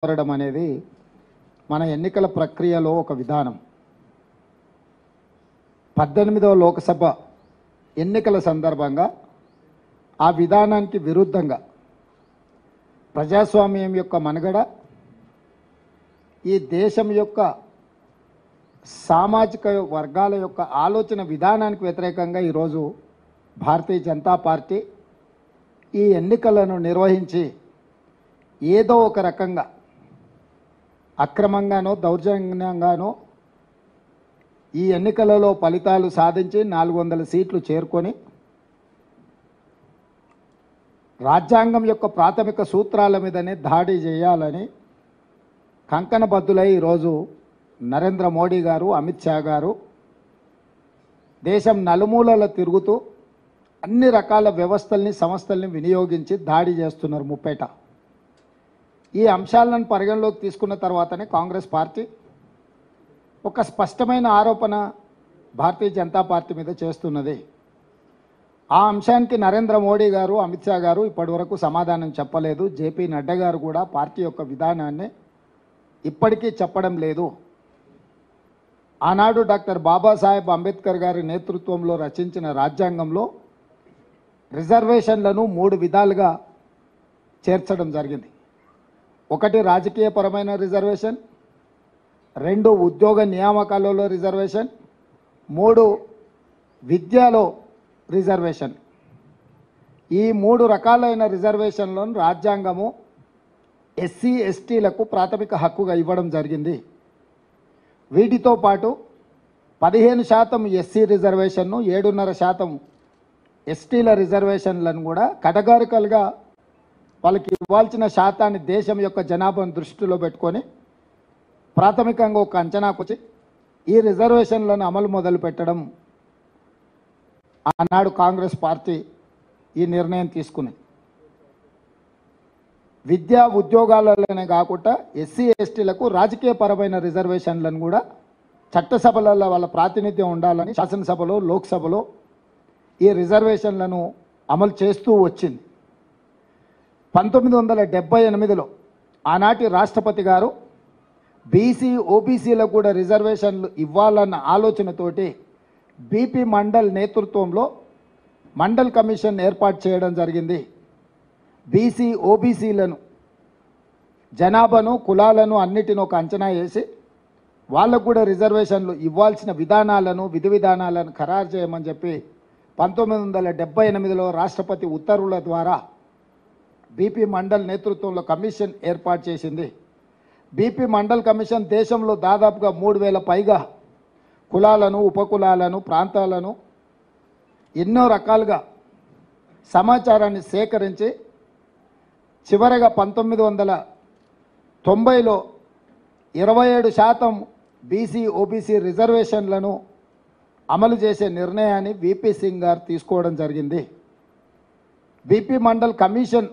కోరడం అనేది మన ఎన్నికల ప్రక్రియలో ఒక విధానం. 18వ లోకసభ ఎన్నికల సందర్భంగా ఆ విధానానికి విరుద్ధంగా ప్రజాస్వామ్యం యొక్క మనుగడ, ఈ దేశం యొక్క సామాజిక వర్గాల యొక్క ఆలోచన విధానానికి వ్యతిరేకంగా ఈరోజు భారతీయ జనతా పార్టీ ఈ ఎన్నికలను నిర్వహించి ఏదో ఒక రకంగా అక్రమంగానో దౌర్జన్యంగానో ఈ ఎన్నికలలో ఫలితాలు సాధించి 400 సీట్లు చేరుకొని రాజ్యాంగం యొక్క ప్రాథమిక సూత్రాల మీదనే దాడి చేయాలని కంకణబద్దులై ఈరోజు నరేంద్ర మోడీ గారు, అమిత్ షా గారు దేశం నలుమూలల తిరుగుతూ అన్ని రకాల వ్యవస్థల్ని, సంస్థల్ని వినియోగించి దాడి చేస్తున్నారు ముప్పేట. ఈ అంశాలను పరిగణలోకి తీసుకున్న తర్వాతనే కాంగ్రెస్ పార్టీ ఒక స్పష్టమైన ఆరోపణ భారతీయ జనతా పార్టీ మీద చేస్తున్నది. ఆ అంశానికి నరేంద్ర మోడీ గారు, అమిత్ షా గారు ఇప్పటివరకు సమాధానం చెప్పలేదు. జేపీ నడ్డా గారు కూడా పార్టీ యొక్క విధానాన్ని ఇప్పటికీ చెప్పడం లేదు. ఆనాడు డాక్టర్ బాబాసాహెబ్ అంబేద్కర్ గారి నేతృత్వంలో రచించిన రాజ్యాంగంలో రిజర్వేషన్లను 3 విధాలుగా చేర్చడం జరిగింది. 1 రాజకీయపరమైన రిజర్వేషన్, 2 ఉద్యోగ నియామకాలలో రిజర్వేషన్, 3 విద్యలో రిజర్వేషన్. ఈ 3 రకాలైన రిజర్వేషన్లను రాజ్యాంగము ఎస్సీ ఎస్టీలకు ప్రాథమిక హక్కుగా ఇవ్వడం జరిగింది. వీటితో పాటు 15% ఎస్సీ రిజర్వేషన్ను, 7.5% ఎస్టీల రిజర్వేషన్లను కూడా కేటగారికల్గా వాళ్ళకి ఇవ్వాల్సిన శాతాన్ని దేశం యొక్క జనాభాను దృష్టిలో పెట్టుకొని ప్రాథమికంగా ఒక అంచనాకు వచ్చి ఈ రిజర్వేషన్లను అమలు మొదలు పెట్టడం ఆనాడు కాంగ్రెస్ పార్టీ ఈ నిర్ణయం తీసుకుంది. విద్యా ఉద్యోగాలలోనే కాకుండా ఎస్సీ ఎస్టీలకు రాజకీయపరమైన రిజర్వేషన్లను కూడా చట్టసభలలో వాళ్ళ ప్రాతినిధ్యం ఉండాలని శాసనసభలో, లోక్సభలో ఈ రిజర్వేషన్లను అమలు చేస్తూ వచ్చింది. 1978లో ఆనాటి రాష్ట్రపతి గారు బీసీ, ఓబీసీలకు కూడా రిజర్వేషన్లు ఇవ్వాలన్న ఆలోచనతోటి బీపీ మండల్ నేతృత్వంలో మండల్ కమిషన్ ఏర్పాటు చేయడం జరిగింది. బీసీ, ఓబీసీలను, జనాభాను, కులాలను అన్నిటిని ఒక అంచనా వేసి వాళ్ళకు కూడా రిజర్వేషన్లు ఇవ్వాల్సిన విధానాలను, విధి విధానాలను ఖరారు చేయమని చెప్పి 1978లో రాష్ట్రపతి ఉత్తర్వుల ద్వారా బీపీ మండల్ నేతృత్వంలో కమిషన్ ఏర్పాటు చేసింది. బీపీ మండల్ కమిషన్ దేశంలో దాదాపుగా 3000 పైగా కులాలను, ఉపకులాలను, ప్రాంతాలను ఎన్నో రకాలుగా సమాచారాన్ని సేకరించి చివరగా 1990లో 27% బీసీ, ఓబీసీ రిజర్వేషన్లను అమలు చేసే నిర్ణయాన్ని వీపీ సింగ్ గారు తీసుకోవడం జరిగింది. బీపీ మండల్ కమిషన్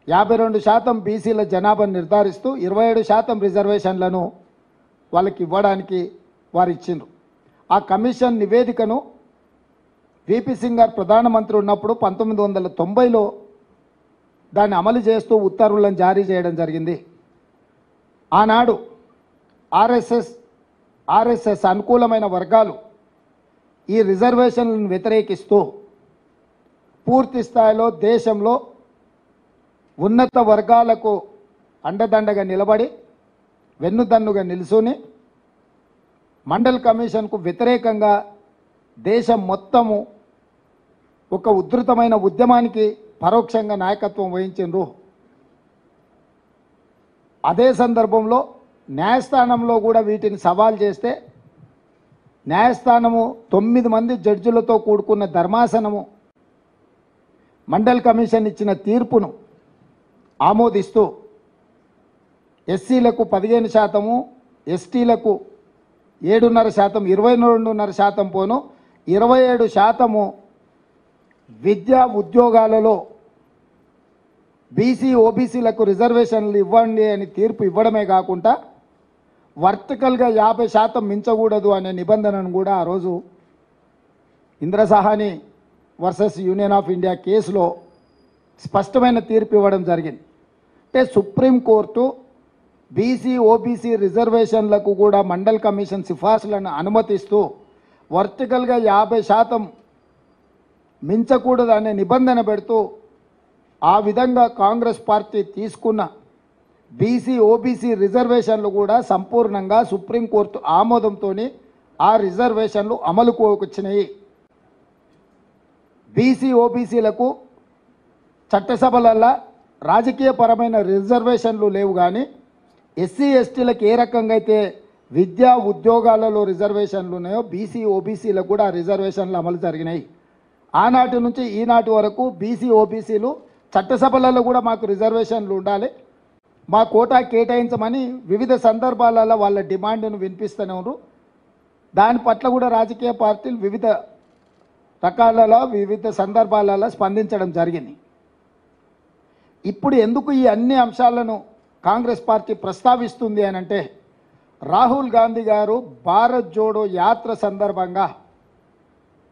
52% బీసీల జనాభాను నిర్ధారిస్తూ 27% రిజర్వేషన్లను వాళ్ళకి ఇవ్వడానికి వారు ఇచ్చిండ్రు. ఆ కమిషన్ నివేదికను వీపీ సింగ్ గారు ప్రధానమంత్రి ఉన్నప్పుడు 1990లో దాన్ని అమలు చేస్తూ ఉత్తర్వులను జారీ చేయడం జరిగింది. ఆనాడు ఆర్ఎస్ఎస్ అనుకూలమైన వర్గాలు ఈ రిజర్వేషన్లను వ్యతిరేకిస్తూ పూర్తి స్థాయిలో దేశంలో ఉన్నత వర్గాలకు అండదండగా నిలబడి వెన్నుదన్నుగా నిలుచుని మండల్ కమిషన్కు వ్యతిరేకంగా దేశం మొత్తము ఒక ఉధృతమైన ఉద్యమానికి పరోక్షంగా నాయకత్వం వహించిండ్రు. అదే సందర్భంలో న్యాయస్థానంలో కూడా వీటిని సవాల్ చేస్తే న్యాయస్థానము 9 మంది జడ్జిలతో కూడుకున్న ధర్మాసనము మండల్ కమిషన్ ఇచ్చిన తీర్పును ఆమోదిస్తూ ఎస్సీలకు 15%, ఎస్టీలకు 7.5%, 22.5% పోను 27% విద్యా ఉద్యోగాలలో బీసీ, ఓబీసీలకు రిజర్వేషన్లు ఇవ్వండి అని తీర్పు ఇవ్వడమే కాకుండా వర్టికల్గా 50% మించకూడదు అనే నిబంధనను కూడా ఆ రోజు ఇంద్రసాహాని వర్సెస్ యూనియన్ ఆఫ్ ఇండియా కేసులో స్పష్టమైన తీర్పు ఇవ్వడం జరిగింది. అంటే సుప్రీంకోర్టు బీసీ ఓబీసీ రిజర్వేషన్లకు కూడా మండల్ కమిషన్ సిఫార్సులను అనుమతిస్తూ వర్టికల్గా 50% మించకూడదు అనే నిబంధన పెడుతూ ఆ విధంగా కాంగ్రెస్ పార్టీ తీసుకున్న బీసీ ఓబీసీ రిజర్వేషన్లు కూడా సంపూర్ణంగా సుప్రీంకోర్టు ఆమోదంతో ఆ రిజర్వేషన్లు అమలుకు వచ్చినాయి. బీసీ ఓబీసీలకు చట్టసభలల్లో రాజకీయపరమైన రిజర్వేషన్లు లేవు, కానీ ఎస్సీ ఎస్టీలకు ఏ రకంగా అయితే విద్యా ఉద్యోగాలలో రిజర్వేషన్లు ఉన్నాయో బీసీ ఓబీసీలకు కూడా ఆ రిజర్వేషన్లు అమలు జరిగినాయి. ఆనాటి నుంచి ఈనాటి వరకు బీసీ ఓబీసీలు చట్టసభలలో కూడా మాకు రిజర్వేషన్లు ఉండాలి, మా కోటా కేటాయించమని వివిధ సందర్భాలలో వాళ్ళ డిమాండ్ను వినిపిస్తూనే ఉన్నారు. దాని పట్ల కూడా రాజకీయ పార్టీలు వివిధ రకాలలో వివిధ సందర్భాలలో స్పందించడం జరిగింది. ఇప్పుడు ఎందుకు ఈ అన్ని అంశాలను కాంగ్రెస్ పార్టీ ప్రస్తావిస్తుంది అని అంటే, రాహుల్ గాంధీ గారు భారత్ జోడో యాత్ర సందర్భంగా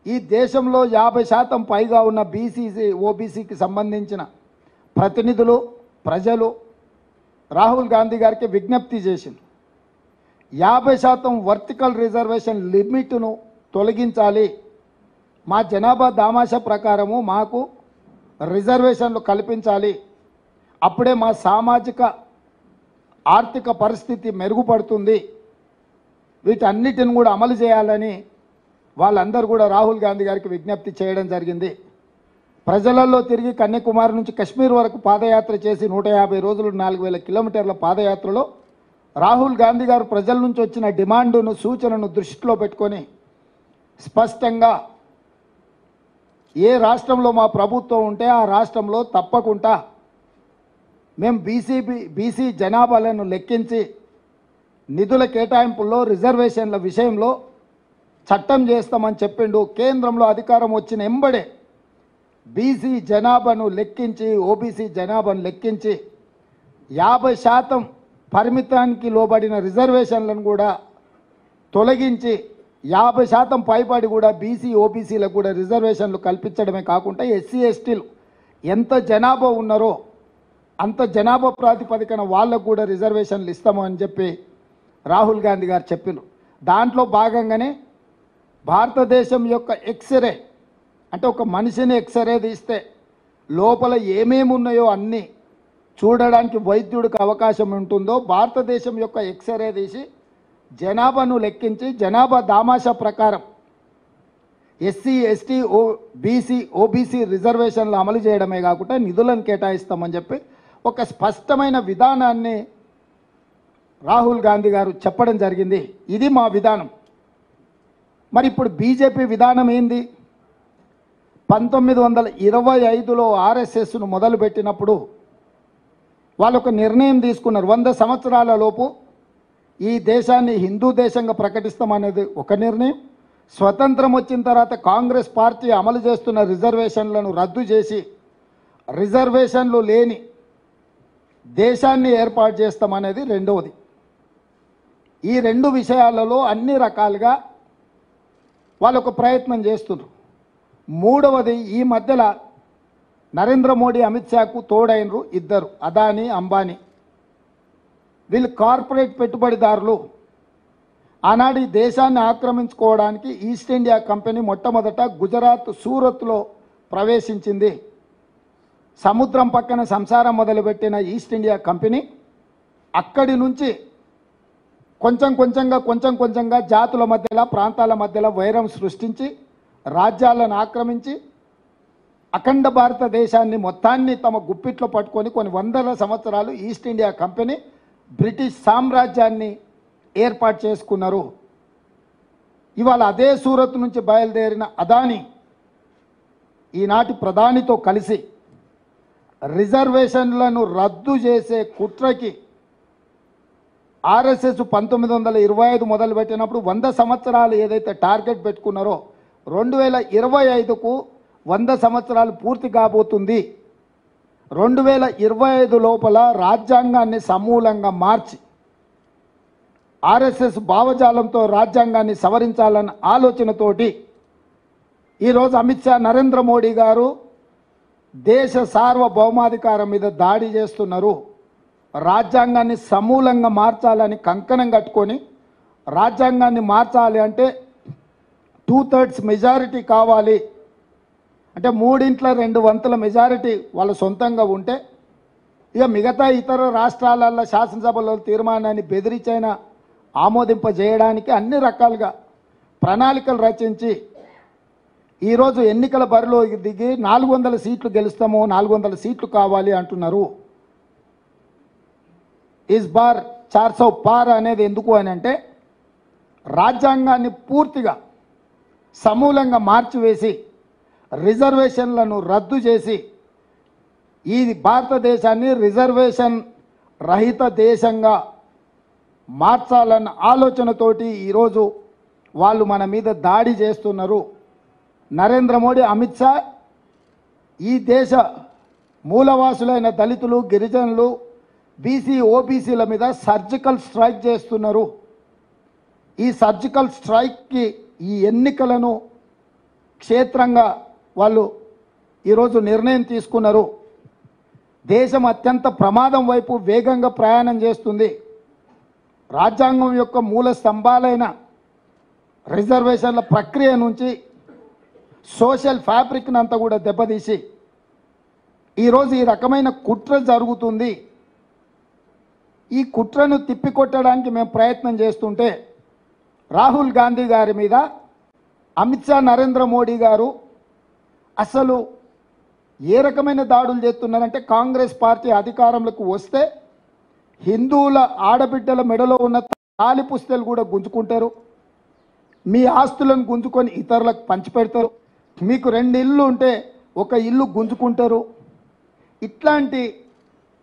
ఈ దేశంలో 50% పైగా ఉన్న బీసీ ఓబీసీకి సంబంధించిన ప్రతినిధులు ప్రజలు రాహుల్ గాంధీ గారికి విజ్ఞప్తి చేసింది. 50% వర్టికల్ రిజర్వేషన్ లిమిట్ను తొలగించాలి, మా జనాభా దామాషా ప్రకారము మాకు రిజర్వేషన్లు కల్పించాలి, అప్పుడే మా సామాజిక ఆర్థిక పరిస్థితి మెరుగుపడుతుంది, వీటన్నిటిని కూడా అమలు చేయాలని వాళ్ళందరూ కూడా రాహుల్ గాంధీ గారికి విజ్ఞప్తి చేయడం జరిగింది. ప్రజలలో తిరిగి కన్యాకుమారి నుంచి కశ్మీర్ వరకు పాదయాత్ర చేసి 150 రోజులు 4000 కిలోమీటర్ల పాదయాత్రలో రాహుల్ గాంధీ గారు ప్రజల నుంచి వచ్చిన డిమాండును సూచనను దృష్టిలో పెట్టుకొని స్పష్టంగా ఏ రాష్ట్రంలో మా ప్రభుత్వం ఉంటే ఆ రాష్ట్రంలో తప్పకుండా మేము బీసీ జనాభాలను లెక్కించి నిధుల కేటాయింపుల్లో రిజర్వేషన్ల విషయంలో చట్టం చేస్తామని చెప్పిండు. కేంద్రంలో అధికారం వచ్చిన ఎంబడే బీసీ జనాభాను లెక్కించి ఓబీసీ జనాభాను లెక్కించి 50% పరిమితానికి లోబడిన రిజర్వేషన్లను కూడా తొలగించి 50% పైబడి కూడా బీసీ ఓబీసీలకు కూడా రిజర్వేషన్లు కల్పించడమే కాకుండా ఎస్సీ ఎస్టీలు ఎంత జనాభా ఉన్నారో అంత జనాభా ప్రాతిపదికన వాళ్ళకు కూడా రిజర్వేషన్లు ఇస్తాము అని చెప్పి రాహుల్ గాంధీ గారు చెప్పారు. దాంట్లో భాగంగానే భారతదేశం యొక్క ఎక్స్రే అంటే ఒక మనిషిని ఎక్స్రే తీస్తే లోపల ఏమేమి ఉన్నాయో అన్నీ చూడడానికి వైద్యుడికి అవకాశం ఉంటుందో భారతదేశం యొక్క ఎక్స్రే తీసి జనాభాను లెక్కించి జనాభా దామాషా ప్రకారం ఎస్సీ ఎస్టీ బీసీ ఓబీసీ రిజర్వేషన్లు అమలు చేయడమే కాకుండా నిధులను కేటాయిస్తామని చెప్పి ఒక స్పష్టమైన విధానాన్ని రాహుల్ గాంధీ గారు చెప్పడం జరిగింది. ఇది మా విధానం. మరి ఇప్పుడు బీజేపీ విధానం ఏంది? 1925లో ఆర్ఎస్ఎస్ను మొదలుపెట్టినప్పుడు వాళ్ళు ఒక నిర్ణయం తీసుకున్నారు. 100 సంవత్సరాల లోపు ఈ దేశాన్ని హిందూ దేశంగా ప్రకటిస్తామనేది ఒక నిర్ణయం. స్వతంత్రం వచ్చిన తర్వాత కాంగ్రెస్ పార్టీ అమలు చేస్తున్న రిజర్వేషన్లను రద్దు చేసి రిజర్వేషన్లు లేని దేశాన్ని ఏర్పాటు చేస్తామనేది రెండవది. ఈ రెండు విషయాలలో అన్ని రకాలుగా వాళ్ళు ఒక ప్రయత్నం చేస్తున్నారు. మూడవది, ఈ మధ్యలో నరేంద్ర మోడీ అమిత్ షాకు తోడైనరు ఇద్దరు, అదానీ అంబానీ. వీళ్ళు కార్పొరేట్ పెట్టుబడిదారులు. ఆనాడు ఈ దేశాన్ని ఆక్రమించుకోవడానికి ఈస్ట్ ఇండియా కంపెనీ మొట్టమొదట గుజరాత్ సూరత్లో ప్రవేశించింది. సముద్రం పక్కన సంసారం మొదలుపెట్టిన ఈస్ట్ ఇండియా కంపెనీ అక్కడి నుంచి కొంచెం కొంచెంగా జాతుల మధ్యలో ప్రాంతాల మధ్యలో వైరం సృష్టించి రాజ్యాలను ఆక్రమించి అఖండ భారతదేశాన్ని మొత్తాన్ని తమ గుప్పిట్లో పట్టుకొని కొన్ని వందల సంవత్సరాలు ఈస్ట్ ఇండియా కంపెనీ బ్రిటిష్ సామ్రాజ్యాన్ని ఏర్పాటు చేసుకున్నారు. ఇవాళ అదే సూరత్ నుంచి బయలుదేరిన అదానీ ఈనాటి ప్రధానితో కలిసి రిజర్వేషన్లను రద్దు చేసే కుట్రకి ఆర్ఎస్ఎస్ 1925 మొదలుపెట్టినప్పుడు 100 సంవత్సరాలు ఏదైతే టార్గెట్ పెట్టుకున్నారో 2025కు 100 సంవత్సరాలు పూర్తి కాబోతుంది. 2025 లోపల రాజ్యాంగాన్ని సమూలంగా మార్చి ఆర్ఎస్ఎస్ భావజాలంతో రాజ్యాంగాన్ని సవరించాలన్న ఆలోచనతోటి ఈరోజు అమిత్ షా నరేంద్ర మోడీ గారు దేశ సార్వభౌమాధికారం మీద దాడి చేస్తున్నారు. రాజ్యాంగాన్ని సమూలంగా మార్చాలని కంకణం కట్టుకొని రాజ్యాంగాన్ని మార్చాలి అంటే 2/3 మెజారిటీ కావాలి అంటే 3/2 మెజారిటీ వాళ్ళ సొంతంగా ఉంటే ఇక మిగతా ఇతర రాష్ట్రాలలో శాసనసభలో తీర్మానాన్ని బెదిరించైనా ఆమోదింపజేయడానికి అన్ని రకాలుగా ప్రణాళికలు రచించి ఈరోజు ఎన్నికల బరిలో దిగి 400 సీట్లు గెలుస్తాము 400 సీట్లు కావాలి అంటున్నారు. ఇస్ బార్ 400 పార్ అనేది ఎందుకు అని అంటే రాజ్యాంగాన్ని పూర్తిగా సమూలంగా మార్చివేసి రిజర్వేషన్లను రద్దు చేసి ఈ భారతదేశాన్ని రిజర్వేషన్ రహిత దేశంగా మార్చాలన్న ఆలోచనతోటి ఈరోజు వాళ్ళు మన మీద దాడి చేస్తున్నారు. నరేంద్ర మోడీ, అమిత్ షా ఈ దేశ మూలవాసులైన దళితులు, గిరిజనులు, బీసీ, ఓబీసీల మీద సర్జికల్ స్ట్రైక్ చేస్తున్నారు. ఈ సర్జికల్ స్ట్రైక్కి ఈ ఎన్నికలను క్షేత్రంగా వాళ్ళు ఈరోజు నిర్ణయం తీసుకున్నారు. దేశం అత్యంత ప్రమాదం వైపు వేగంగా ప్రయాణం చేస్తుంది. రాజ్యాంగం యొక్క మూల స్తంభాలైన రిజర్వేషన్ల ప్రక్రియ నుంచి సోషల్ ఫ్యాబ్రిక్ని అంతా కూడా దెబ్బతీసి ఈరోజు ఈ రకమైన కుట్ర జరుగుతుంది. ఈ కుట్రను తిప్పికొట్టడానికి మేము ప్రయత్నం చేస్తుంటే రాహుల్ గాంధీ గారి మీద అమిత్ షా, నరేంద్ర మోడీ గారు అసలు ఏ రకమైన దాడులు చేస్తున్నారంటే కాంగ్రెస్ పార్టీ అధికారంలోకి వస్తే హిందువుల ఆడబిడ్డల మెడలో ఉన్న తాలి పుస్తలు కూడా గుంజుకుంటారు, మీ ఆస్తులను గుంజుకొని ఇతరులకు పంచిపెడతారు, మీకు 2 ఇళ్ళు ఉంటే 1 ఇల్లు గుంజుకుంటారు. ఇట్లాంటి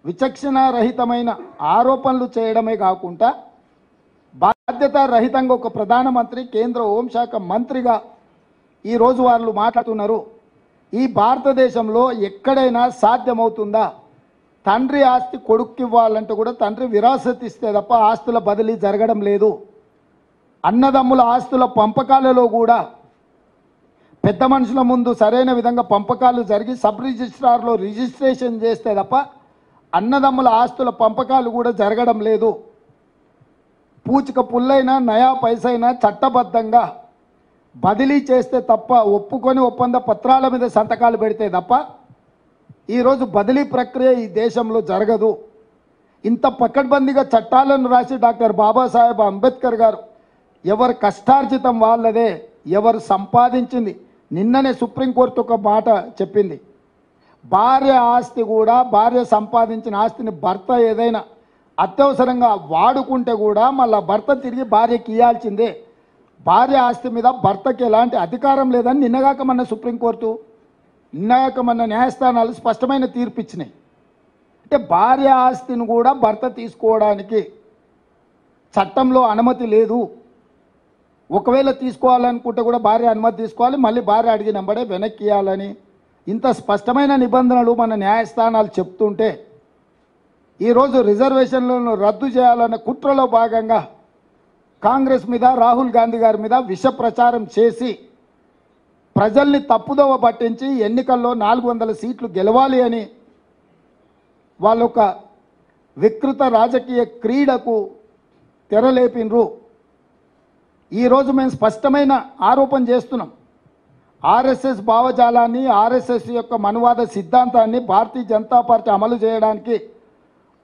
విచక్షణారహితమైన ఆరోపణలు చేయడమే కాకుండా బాధ్యతారహితంగా ఒక ప్రధానమంత్రి, కేంద్ర హోంశాఖ మంత్రిగా ఈరోజు వాళ్ళు మాట్లాడుతున్నారు. ఈ భారతదేశంలో ఎక్కడైనా సాధ్యమవుతుందా? తండ్రి ఆస్తి కొడుక్కి ఇవ్వాలంటే కూడా తండ్రి విరాసత్ ఇస్తే తప్ప ఆస్తుల బదిలీ జరగడం లేదు. అన్నదమ్ముల ఆస్తుల పంపకాలలో కూడా పెద్ద మనుషుల ముందు సరైన విధంగా పంపకాలు జరిగి సబ్ రిజిస్ట్రార్లో రిజిస్ట్రేషన్ చేస్తే తప్ప అన్నదమ్ముల ఆస్తుల పంపకాలు కూడా జరగడం లేదు. పూచిక పుల్లైనా నయా పైసైనా చట్టబద్ధంగా బదిలీ చేస్తే తప్ప, ఒప్పుకొని ఒప్పంద పత్రాల మీద సంతకాలు పెడితే తప్ప ఈరోజు బదిలీ ప్రక్రియ ఈ దేశంలో జరగదు. ఇంత పకడ్బందీగా చట్టాలను రాసి డాక్టర్ బాబాసాహెబ్ అంబేద్కర్ గారు ఎవరు కష్టార్జితం వాళ్ళదే, ఎవరు సంపాదించింది. నిన్ననే సుప్రీంకోర్టు ఒక మాట చెప్పింది, భార్య ఆస్తి కూడా, భార్య సంపాదించిన ఆస్తిని భర్త ఏదైనా అత్యవసరంగా వాడుకుంటే కూడా మళ్ళీ భర్త తిరిగి భార్యకి ఇవ్వాల్సిందే. భార్య ఆస్తి మీద భర్తకి ఎలాంటి అధికారం లేదని నిన్నగాక మన సుప్రీంకోర్టు, నిన్నగాక మన న్యాయస్థానాలు స్పష్టమైన తీర్పు ఇచ్చినాయి. అంటే భార్య ఆస్తిని కూడా భర్త తీసుకోవడానికి చట్టంలో అనుమతి లేదు. ఒకవేళ తీసుకోవాలనుకుంటే కూడా భార్య అనుమతి తీసుకోవాలి, మళ్ళీ భార్య అడిగినంబడే వెనక్కి ఇవ్వాలని ఇంత స్పష్టమైన నిబంధనలు మన న్యాయస్థానాలు చెప్తుంటే ఈరోజు రిజర్వేషన్లను రద్దు చేయాలన్న కుట్రలో భాగంగా కాంగ్రెస్ మీద, రాహుల్ గాంధీ గారి మీద విష ప్రచారం చేసి ప్రజల్ని తప్పుదోవ పట్టించి ఎన్నికల్లో 400 సీట్లు గెలవాలి అని వాళ్ళొక వికృత రాజకీయ క్రీడకు తెరలేపినరు. ఈరోజు మేము స్పష్టమైన ఆరోపణ చేస్తున్నాం. ఆర్ఎస్ఎస్ భావజాలాన్ని, ఆర్ఎస్ఎస్ యొక్క మనువాద సిద్ధాంతాన్ని భారతీయ జనతా పార్టీ అమలు చేయడానికి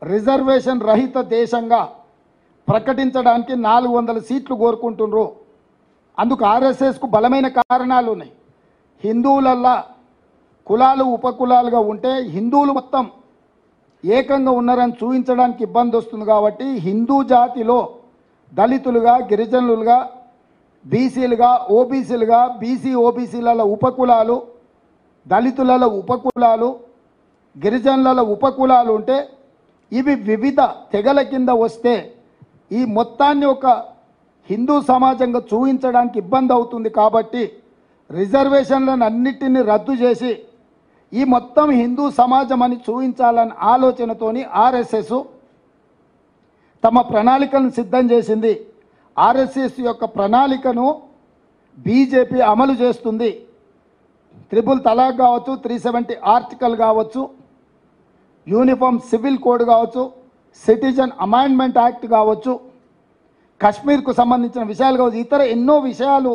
రిజర్వేషన్ రహిత దేశంగా ప్రకటించడానికి 400 సీట్లు కోరుకుంటున్నారు. అందుకు ఆర్ఎస్ఎస్కు బలమైన కారణాలు ఉన్నాయి. హిందువులల్లా కులాలు ఉపకులాలుగా ఉంటే హిందువులు మొత్తం ఏకంగా ఉన్నారని చూపించడానికి ఇబ్బంది వస్తుంది. కాబట్టి హిందూ జాతిలో దళితులుగా, గిరిజనులుగా, బీసీలుగా, ఓబీసీలుగా, బీసీ ఓబీసీల ఉపకులాలు, దళితుల ఉపకులాలు, గిరిజనుల ఉపకులాలు ఉంటే ఇవి వివిధ తెగల కింద వస్తే ఈ మొత్తాన్ని ఒక హిందూ సమాజంగా చూపించడానికి ఇబ్బంది అవుతుంది. కాబట్టి రిజర్వేషన్లను అన్నిటిని రద్దు చేసి ఈ మొత్తం హిందూ సమాజం అని చూపించాలన్న ఆలోచనతోని ఆర్ఎస్ఎస్ తమ ప్రణాళికను సిద్ధం చేసింది. ఆర్ఎస్ఎస్ యొక్క ప్రణాళికను బీజేపీ అమలు చేస్తుంది. 3 తలాక్ కావచ్చు, 370 ఆర్టికల్ కావచ్చు, యూనిఫామ్ సివిల్ కోడ్ కావచ్చు, సిటిజన్ అమెండ్మెంట్ యాక్ట్ కావచ్చు, కశ్మీర్కు సంబంధించిన విషయాలు కావచ్చు, ఇతర ఎన్నో విషయాలు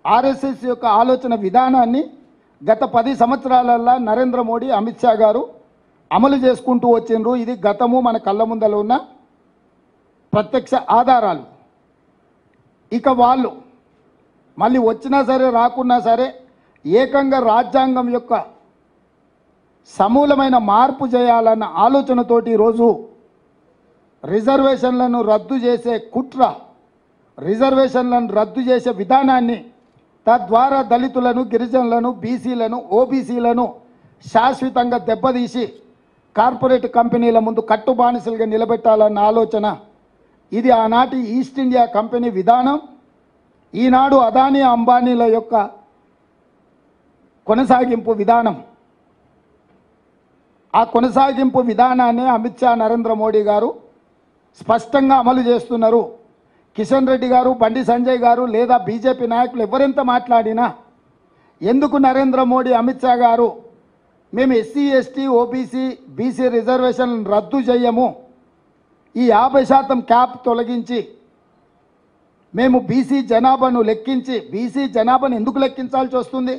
ఆర్ఎస్ఎస్ యొక్క ఆలోచన విధానాన్ని గత 10 సంవత్సరాలలో నరేంద్ర మోడీ, అమిత్ షా గారు అమలు చేసుకుంటూ వచ్చిండ్రు. ఇది గతము మన కళ్ళ ముందర ఉన్న ప్రత్యక్ష ఆధారాలు. ఇక వాళ్ళు మళ్ళీ వచ్చినా సరే రాకున్నా సరే ఏకంగా రాజ్యాంగం యొక్క సమూలమైన మార్పు చేయాలన్న ఆలోచనతోటి ఈరోజు రిజర్వేషన్లను రద్దు చేసే కుట్ర, రిజర్వేషన్లను రద్దు చేసే విధానాన్ని, తద్వారా దళితులను, గిరిజనులను, బీసీలను, ఓబీసీలను శాశ్వతంగా దెబ్బతీసి కార్పొరేట్ కంపెనీల ముందు కట్టుబానిసలుగా నిలబెట్టాలన్న ఆలోచన. ఇది ఆనాటి ఈస్ట్ ఇండియా కంపెనీ విధానం. ఈనాడు అదానీ, అంబానీల యొక్క కొనసాగింపు విధానం. ఆ కొనసాగింపు విధానాన్ని అమిత్ షా, నరేంద్ర మోడీ గారు స్పష్టంగా అమలు చేస్తున్నారు. కిషన్ రెడ్డి గారు, బండి సంజయ్ గారు లేదా బీజేపీ నాయకులు ఎవరెంత మాట్లాడినా ఎందుకు నరేంద్ర మోడీ, అమిత్ షా గారు మేము ఎస్సీ, ఎస్టీ, ఓబీసీ, బీసీ రిజర్వేషన్లను రద్దు చేయము, ఈ 50% క్యాప్ తొలగించి మేము బీసీ జనాభాను లెక్కించి, బీసీ జనాభాను ఎందుకు లెక్కించాల్సి వస్తుంది?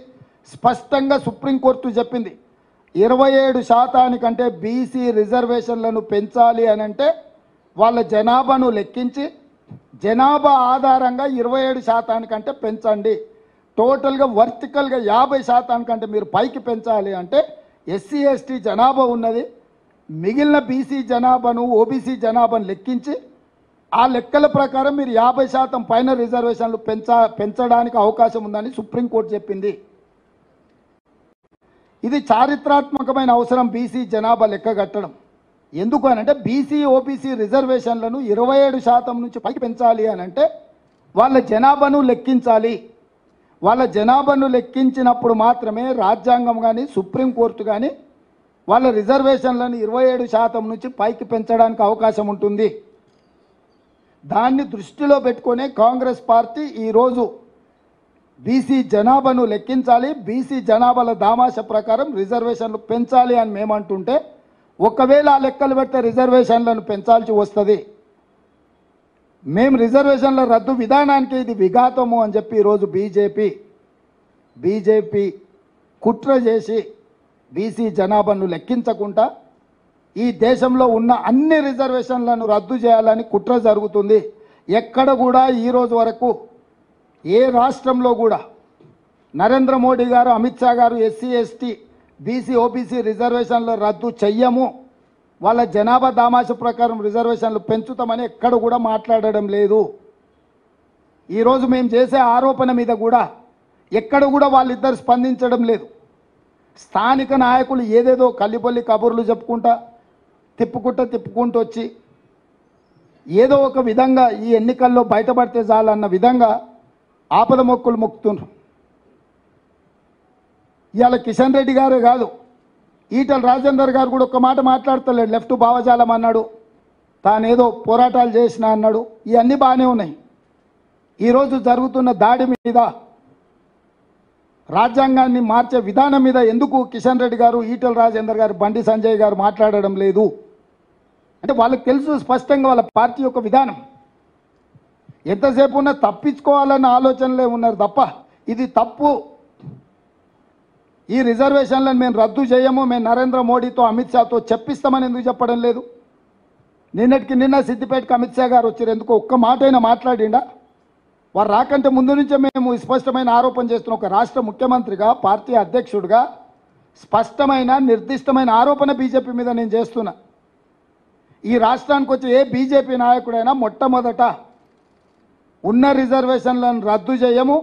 స్పష్టంగా సుప్రీంకోర్టు చెప్పింది. 27% బీసీ రిజర్వేషన్లను పెంచాలి అని అంటే వాళ్ళ జనాభాను లెక్కించి జనాభా ఆధారంగా 27% పెంచండి. టోటల్గా వర్టికల్గా 50% మీరు పైకి పెంచాలి అంటే ఎస్సీ, ఎస్టీ జనాభా ఉన్నది, మిగిలిన బీసీ జనాభాను, ఓబీసీ జనాభాను లెక్కించి ఆ లెక్కల ప్రకారం మీరు 50% పైన రిజర్వేషన్లు పెంచడానికి అవకాశం ఉందని సుప్రీంకోర్టు చెప్పింది. ఇది చారిత్రాత్మకమైన అవసరం బీసీ జనాభా లెక్క కట్టడం. ఎందుకు అనంటే బీసీ, ఓబీసీ రిజర్వేషన్లను 27% నుంచి పైకి పెంచాలి అని అంటే వాళ్ళ జనాభాను లెక్కించాలి. వాళ్ళ జనాభాను లెక్కించినప్పుడు మాత్రమే రాజ్యాంగం కానీ, సుప్రీంకోర్టు కానీ వాళ్ళ రిజర్వేషన్లను 27% నుంచి పైకి పెంచడానికి అవకాశం ఉంటుంది. దాన్ని దృష్టిలో పెట్టుకునే కాంగ్రెస్ పార్టీ ఈరోజు బీసీ జనాభాను లెక్కించాలి, బీసీ జనాభాల దామాష ప్రకారం రిజర్వేషన్లు పెంచాలి అని మేమంటుంటే, ఒకవేళ ఆ లెక్కలు పెడితే రిజర్వేషన్లను పెంచాల్సి వస్తుంది. మేము రిజర్వేషన్ల రద్దు విధానానికి ఇది విఘాతము అని చెప్పి ఈరోజు బీజేపీ కుట్ర చేసి బీసీ జనాభాను లెక్కించకుండా ఈ దేశంలో ఉన్న అన్ని రిజర్వేషన్లను రద్దు చేయాలని కుట్ర జరుగుతుంది. ఎక్కడ కూడా ఈరోజు వరకు ఏ రాష్ట్రంలో కూడా నరేంద్ర మోడీ గారు, అమిత్ షా గారు ఎస్సీ, ఎస్టీ, బీసీ, ఓబీసీ రిజర్వేషన్లు రద్దు చెయ్యము, వాళ్ళ జనాభా దామాష ప్రకారం రిజర్వేషన్లు పెంచుతామని ఎక్కడ కూడా మాట్లాడడం లేదు. ఈరోజు మేము చేసే ఆరోపణ మీద కూడా ఎక్కడ కూడా వాళ్ళిద్దరు స్పందించడం లేదు. స్థానిక నాయకులు ఏదేదో కల్లిపల్లి కబుర్లు చెప్పుకుంటా తిప్పుకుంటూ వచ్చి ఏదో ఒక విధంగా ఈ ఎన్నికల్లో బయటపడితే చాలన్న విధంగా ఆపద మొక్కులు మొక్కుతున్నారు. ఇవాళ కిషన్ రెడ్డి గారే కాదు, ఈటల రాజేందర్ గారు కూడా ఒక మాట మాట్లాడతలేడు. లెఫ్ట్ భావజాలం అన్నాడు, తానేదో పోరాటాలు చేసిన అన్నాడు. ఇవన్నీ బాగానే ఉన్నాయి. ఈరోజు జరుగుతున్న దాడి మీద, రాజ్యాంగాన్ని మార్చే విధానం మీద ఎందుకు కిషన్ రెడ్డి గారు, ఈటల రాజేందర్ గారు, బండి సంజయ్ గారు మాట్లాడడం లేదు అంటే వాళ్ళకి తెలుసు స్పష్టంగా వాళ్ళ పార్టీ యొక్క విధానం. ఎంతసేపు ఉన్నా తప్పించుకోవాలన్న ఆలోచనలే ఉన్నారు తప్ప ఇది తప్పు, ఈ రిజర్వేషన్లను మేము రద్దు చేయము, మేము నరేంద్ర మోడీతో, అమిత్ షాతో చెప్పిస్తామని ఎందుకు చెప్పడం లేదు? నిన్నటికి నిన్న సిద్దిపేటకి అమిత్ షా గారు వచ్చారు, ఎందుకు ఒక్క మాట అయినా మాట్లాడిండా? వారు రాకంటే ముందు నుంచే మేము స్పష్టమైన ఆరోపణ చేస్తున్నాం. ఒక రాష్ట్ర ముఖ్యమంత్రిగా, పార్టీ అధ్యక్షుడిగా స్పష్టమైన నిర్దిష్టమైన ఆరోపణ బీజేపీ మీద నేను చేస్తున్నా. ఈ రాష్ట్రానికి వచ్చి ఏ బీజేపీ నాయకుడైనా మొట్టమొదట ఉన్న రిజర్వేషన్లను రద్దు చేయము,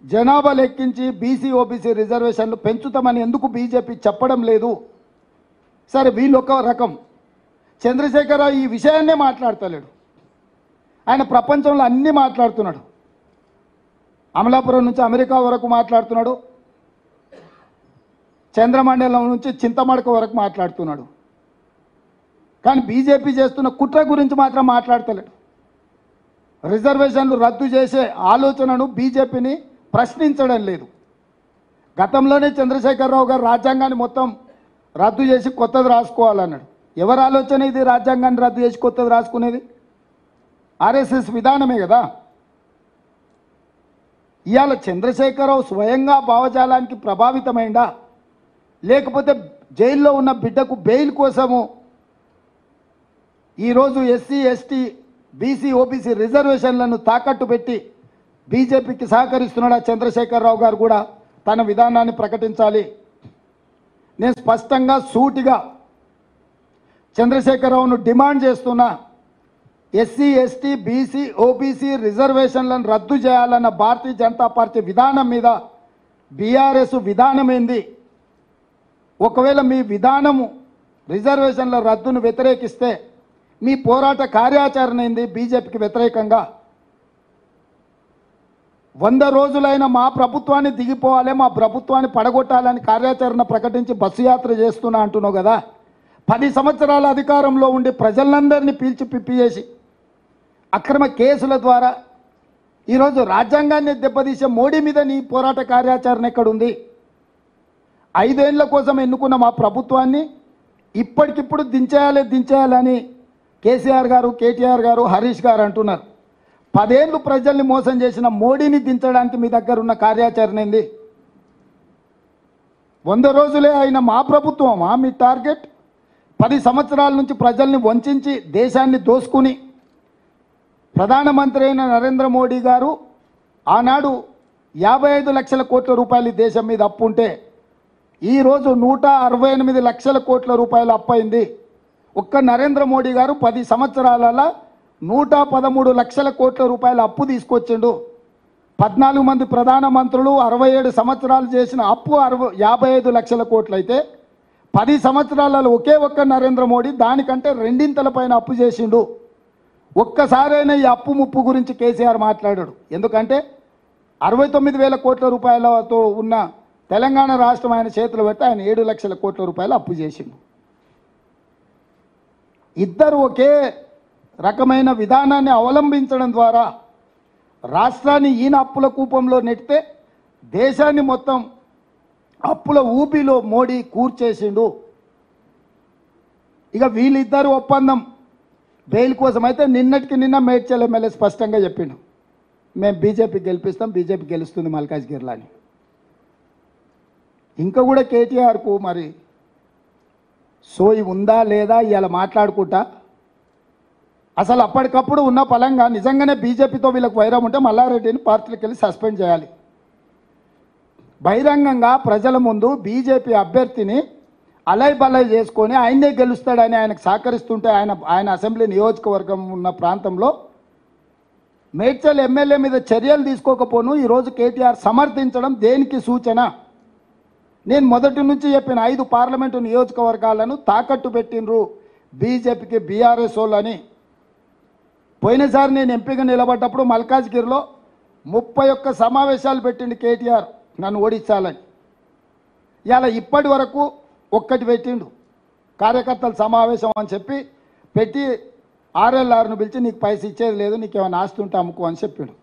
జనాభా లెక్కించి బీసీ, ఓబీసీ రిజర్వేషన్లు పెంచుతామని ఎందుకు బీజేపీ చెప్పడం లేదు? సరే, వీళ్ళు ఒక రకం. చంద్రశేఖరరావు ఈ విషయాన్నే మాట్లాడతలేడు. ఆయన ప్రపంచంలో అన్నీ మాట్లాడుతున్నాడు. అమలాపురం నుంచి అమెరికా వరకు మాట్లాడుతున్నాడు, చంద్రమండలం నుంచి చింతమడక వరకు మాట్లాడుతున్నాడు. కానీ బీజేపీ చేస్తున్న కుట్ర గురించి మాత్రం మాట్లాడతలేడు. రిజర్వేషన్లు రద్దు చేసే ఆలోచనను బీజేపీని ప్రశ్నించడం లేదు. గతంలోనే చంద్రశేఖరరావు గారు రాజ్యాంగాన్ని మొత్తం రద్దు చేసి కొత్తది రాసుకోవాలన్నాడు. ఎవరి ఆలోచన ఇది? రాజ్యాంగాన్ని రద్దు చేసి కొత్తది రాసుకునేది ఆర్ఎస్ఎస్ విధానమే కదా. ఇవాళ చంద్రశేఖరరావు స్వయంగా భావజాలానికి ప్రభావితమైందా, లేకపోతే జైల్లో ఉన్న బిడ్డకు బెయిల్ కోసము ఈరోజు ఎస్సీ ఎస్టీ బీసీ ఓబీసీ రిజర్వేషన్లను తాకట్టు పెట్టి బీజేపీకి సహకరిస్తున్నాడా? చంద్రశేఖరరావు గారు కూడా తన విధానాన్ని ప్రకటించాలి. నేను స్పష్టంగా సూటిగా చంద్రశేఖరరావును డిమాండ్ చేస్తున్నా. ఎస్సీ ఎస్టీ బీసీ ఓబీసీ రిజర్వేషన్లను రద్దు చేయాలన్న భారతీయ జనతా పార్టీ విధానం మీద బీఆర్ఎస్ విధానం ఏంది? ఒకవేళ మీ విధానము రిజర్వేషన్ల రద్దును వ్యతిరేకిస్తే మీ పోరాట కార్యాచరణ ఏంది? బీజేపీకి వ్యతిరేకంగా 100 రోజులైన మా ప్రభుత్వాన్ని దిగిపోవాలి, మా ప్రభుత్వాన్ని పడగొట్టాలని కార్యాచరణ ప్రకటించి బస్సు యాత్ర చేస్తున్నా అంటున్నావు కదా. 10 సంవత్సరాల అధికారంలో ఉండి ప్రజలందరినీ పీల్చి పిప్పి చేసి అక్రమ కేసుల ద్వారా ఈరోజు రాజ్యాంగాన్ని దెబ్బతీసే మోడీ మీద నీ పోరాట కార్యాచరణ ఎక్కడుంది? 5 ఏళ్ల కోసం ఎన్నుకున్న మా ప్రభుత్వాన్ని ఇప్పటికిప్పుడు దించేయాలని కేసీఆర్ గారు, కేటీఆర్ గారు, హరీష్ గారు అంటున్నారు. 10 ఏళ్ళు ప్రజల్ని మోసం చేసిన మోడీని దించడానికి మీ దగ్గర ఉన్న కార్యాచరణ ఏంది? 100 రోజులే అయిన మా ప్రభుత్వమా మీ టార్గెట్? 10 సంవత్సరాల నుంచి ప్రజల్ని వంచి దేశాన్ని దోసుకుని ప్రధానమంత్రి అయిన నరేంద్ర మోడీ గారు ఆనాడు 55 లక్షల కోట్ల రూపాయలు దేశం మీద అప్పు ఉంటే ఈరోజు 168 లక్షల కోట్ల రూపాయలు అప్పయింది. ఒక్క నరేంద్ర మోడీ గారు 10 సంవత్సరాలలో 113 లక్షల కోట్ల రూపాయల అప్పు తీసుకొచ్చిండు. 14 మంది ప్రధానమంత్రులు 67 సంవత్సరాలు చేసిన అప్పు 55 లక్షల కోట్లు అయితే 10 సంవత్సరాలలో ఒకే ఒక్క నరేంద్ర మోడీ దానికంటే 2 పైన అప్పు చేసిండు. ఒక్కసారైనా ఈ అప్పు ముప్పు గురించి కేసీఆర్ మాట్లాడాడు. ఎందుకంటే 69,000 కోట్ల రూపాయలతో ఉన్న తెలంగాణ రాష్ట్రం ఆయన చేతులు పెట్టి ఆయన 7 లక్షల కోట్ల రూపాయలు అప్పు చేసిండు. ఇద్దరు ఒకే రకమైన విధానాన్ని అవలంబించడం ద్వారా రాష్ట్రాన్ని ఈయన అప్పుల కూపంలో నెట్టితే దేశాన్ని మొత్తం అప్పుల ఊపిలో మోడీ కూర్చేసిండు. ఇక వీళ్ళిద్దరు ఒప్పందం బెయిల్ కోసం అయితే నిన్నటికి నిన్న మేడ్చల్ ఎమ్మెల్యే స్పష్టంగా చెప్పిండు, మేము బీజేపీ గెలిపిస్తాం, బీజేపీ గెలుస్తుంది మల్కాజ్గిరిలో అని. ఇంకా కూడా కేటీఆర్కు మరి సోయి ఉందా లేదా ఇలా మాట్లాడుకుంటా అసలు అప్పటికప్పుడు ఉన్న పలంగా నిజంగానే బీజేపీతో వీళ్ళకి వైరం ఉంటే మల్లారెడ్డిని పార్టీలకు వెళ్ళి సస్పెండ్ చేయాలి. బహిరంగంగా ప్రజల ముందు బీజేపీ అభ్యర్థిని అలై బలై చేసుకొని ఆయనే గెలుస్తాడని ఆయనకు సహకరిస్తుంటే ఆయన అసెంబ్లీ నియోజకవర్గం ఉన్న ప్రాంతంలో మేడ్చల్ ఎమ్మెల్యే మీద చర్యలు తీసుకోకపోను ఈరోజు కేటీఆర్ సమర్థించడం దేనికి సూచన? నేను మొదటి నుంచి చెప్పిన 5 పార్లమెంటు నియోజకవర్గాలను తాకట్టు పెట్టినరు బీజేపీకి బీఆర్ఎస్ వాళ్ళని. పోయినసారి నేను ఎంపీగా నిలబడ్డప్పుడు మల్కాజ్గిరిలో 31 సమావేశాలు పెట్టిండు కేటీఆర్ నన్ను ఓడించాలని. ఇలా ఇప్పటి వరకు ఒక్కటి పెట్టిండు, కార్యకర్తల సమావేశం అని చెప్పి పెట్టి ఆర్ఎల్ఆర్ను పిలిచి నీకు పైసలు ఇచ్చేది లేదు, నీకు ఏమైనా ఆస్తి ఉంటే అమ్ముకో అని చెప్పిండు.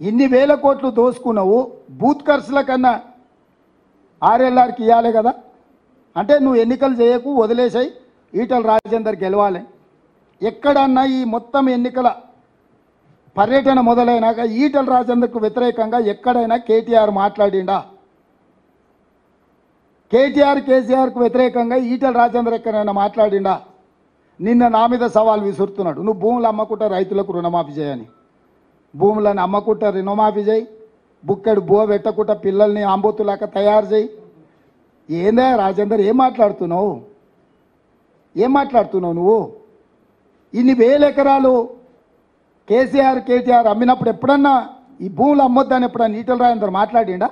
ఇన్ని వేల కోట్లు దోసుకున్నావు, బూత్ ఖర్చుల కన్నా ఆర్ఎల్ఆర్కి ఇవ్వాలి కదా. అంటే నువ్వు ఎన్నికలు చేయకు, వదిలేసాయి, ఈటల రాజేందర్ గెలవాలి. ఎక్కడన్నా ఈ మొత్తం ఎన్నికల పర్యటన మొదలైనాక ఈటల రాజేందర్కు వ్యతిరేకంగా ఎక్కడైనా కేటీఆర్ మాట్లాడిండా? కేసీఆర్కు వ్యతిరేకంగా ఈటల రాజేందర్ ఎక్కడైనా మాట్లాడిండా? నిన్న నా మీద సవాల్ విసురుతున్నాడు, నువ్వు భూములు అమ్మకుంటా రైతులకు రుణమాఫీ చేయని. భూములను అమ్మకుంటా రుణమాఫీ చేయి, బుక్కెడు బువ పెట్టకుండా పిల్లల్ని ఆంబోతులాక తయారు చేయి. ఏందా రాజేందర్, ఏం మాట్లాడుతున్నావు నువ్వు? ఇన్ని వేల ఎకరాలు కేటీఆర్ అమ్మినప్పుడు ఎప్పుడన్నా ఈ భూములు అమ్మొద్దని ఎప్పుడన్నా ఈటల రాజేందర్ మాట్లాడిండా?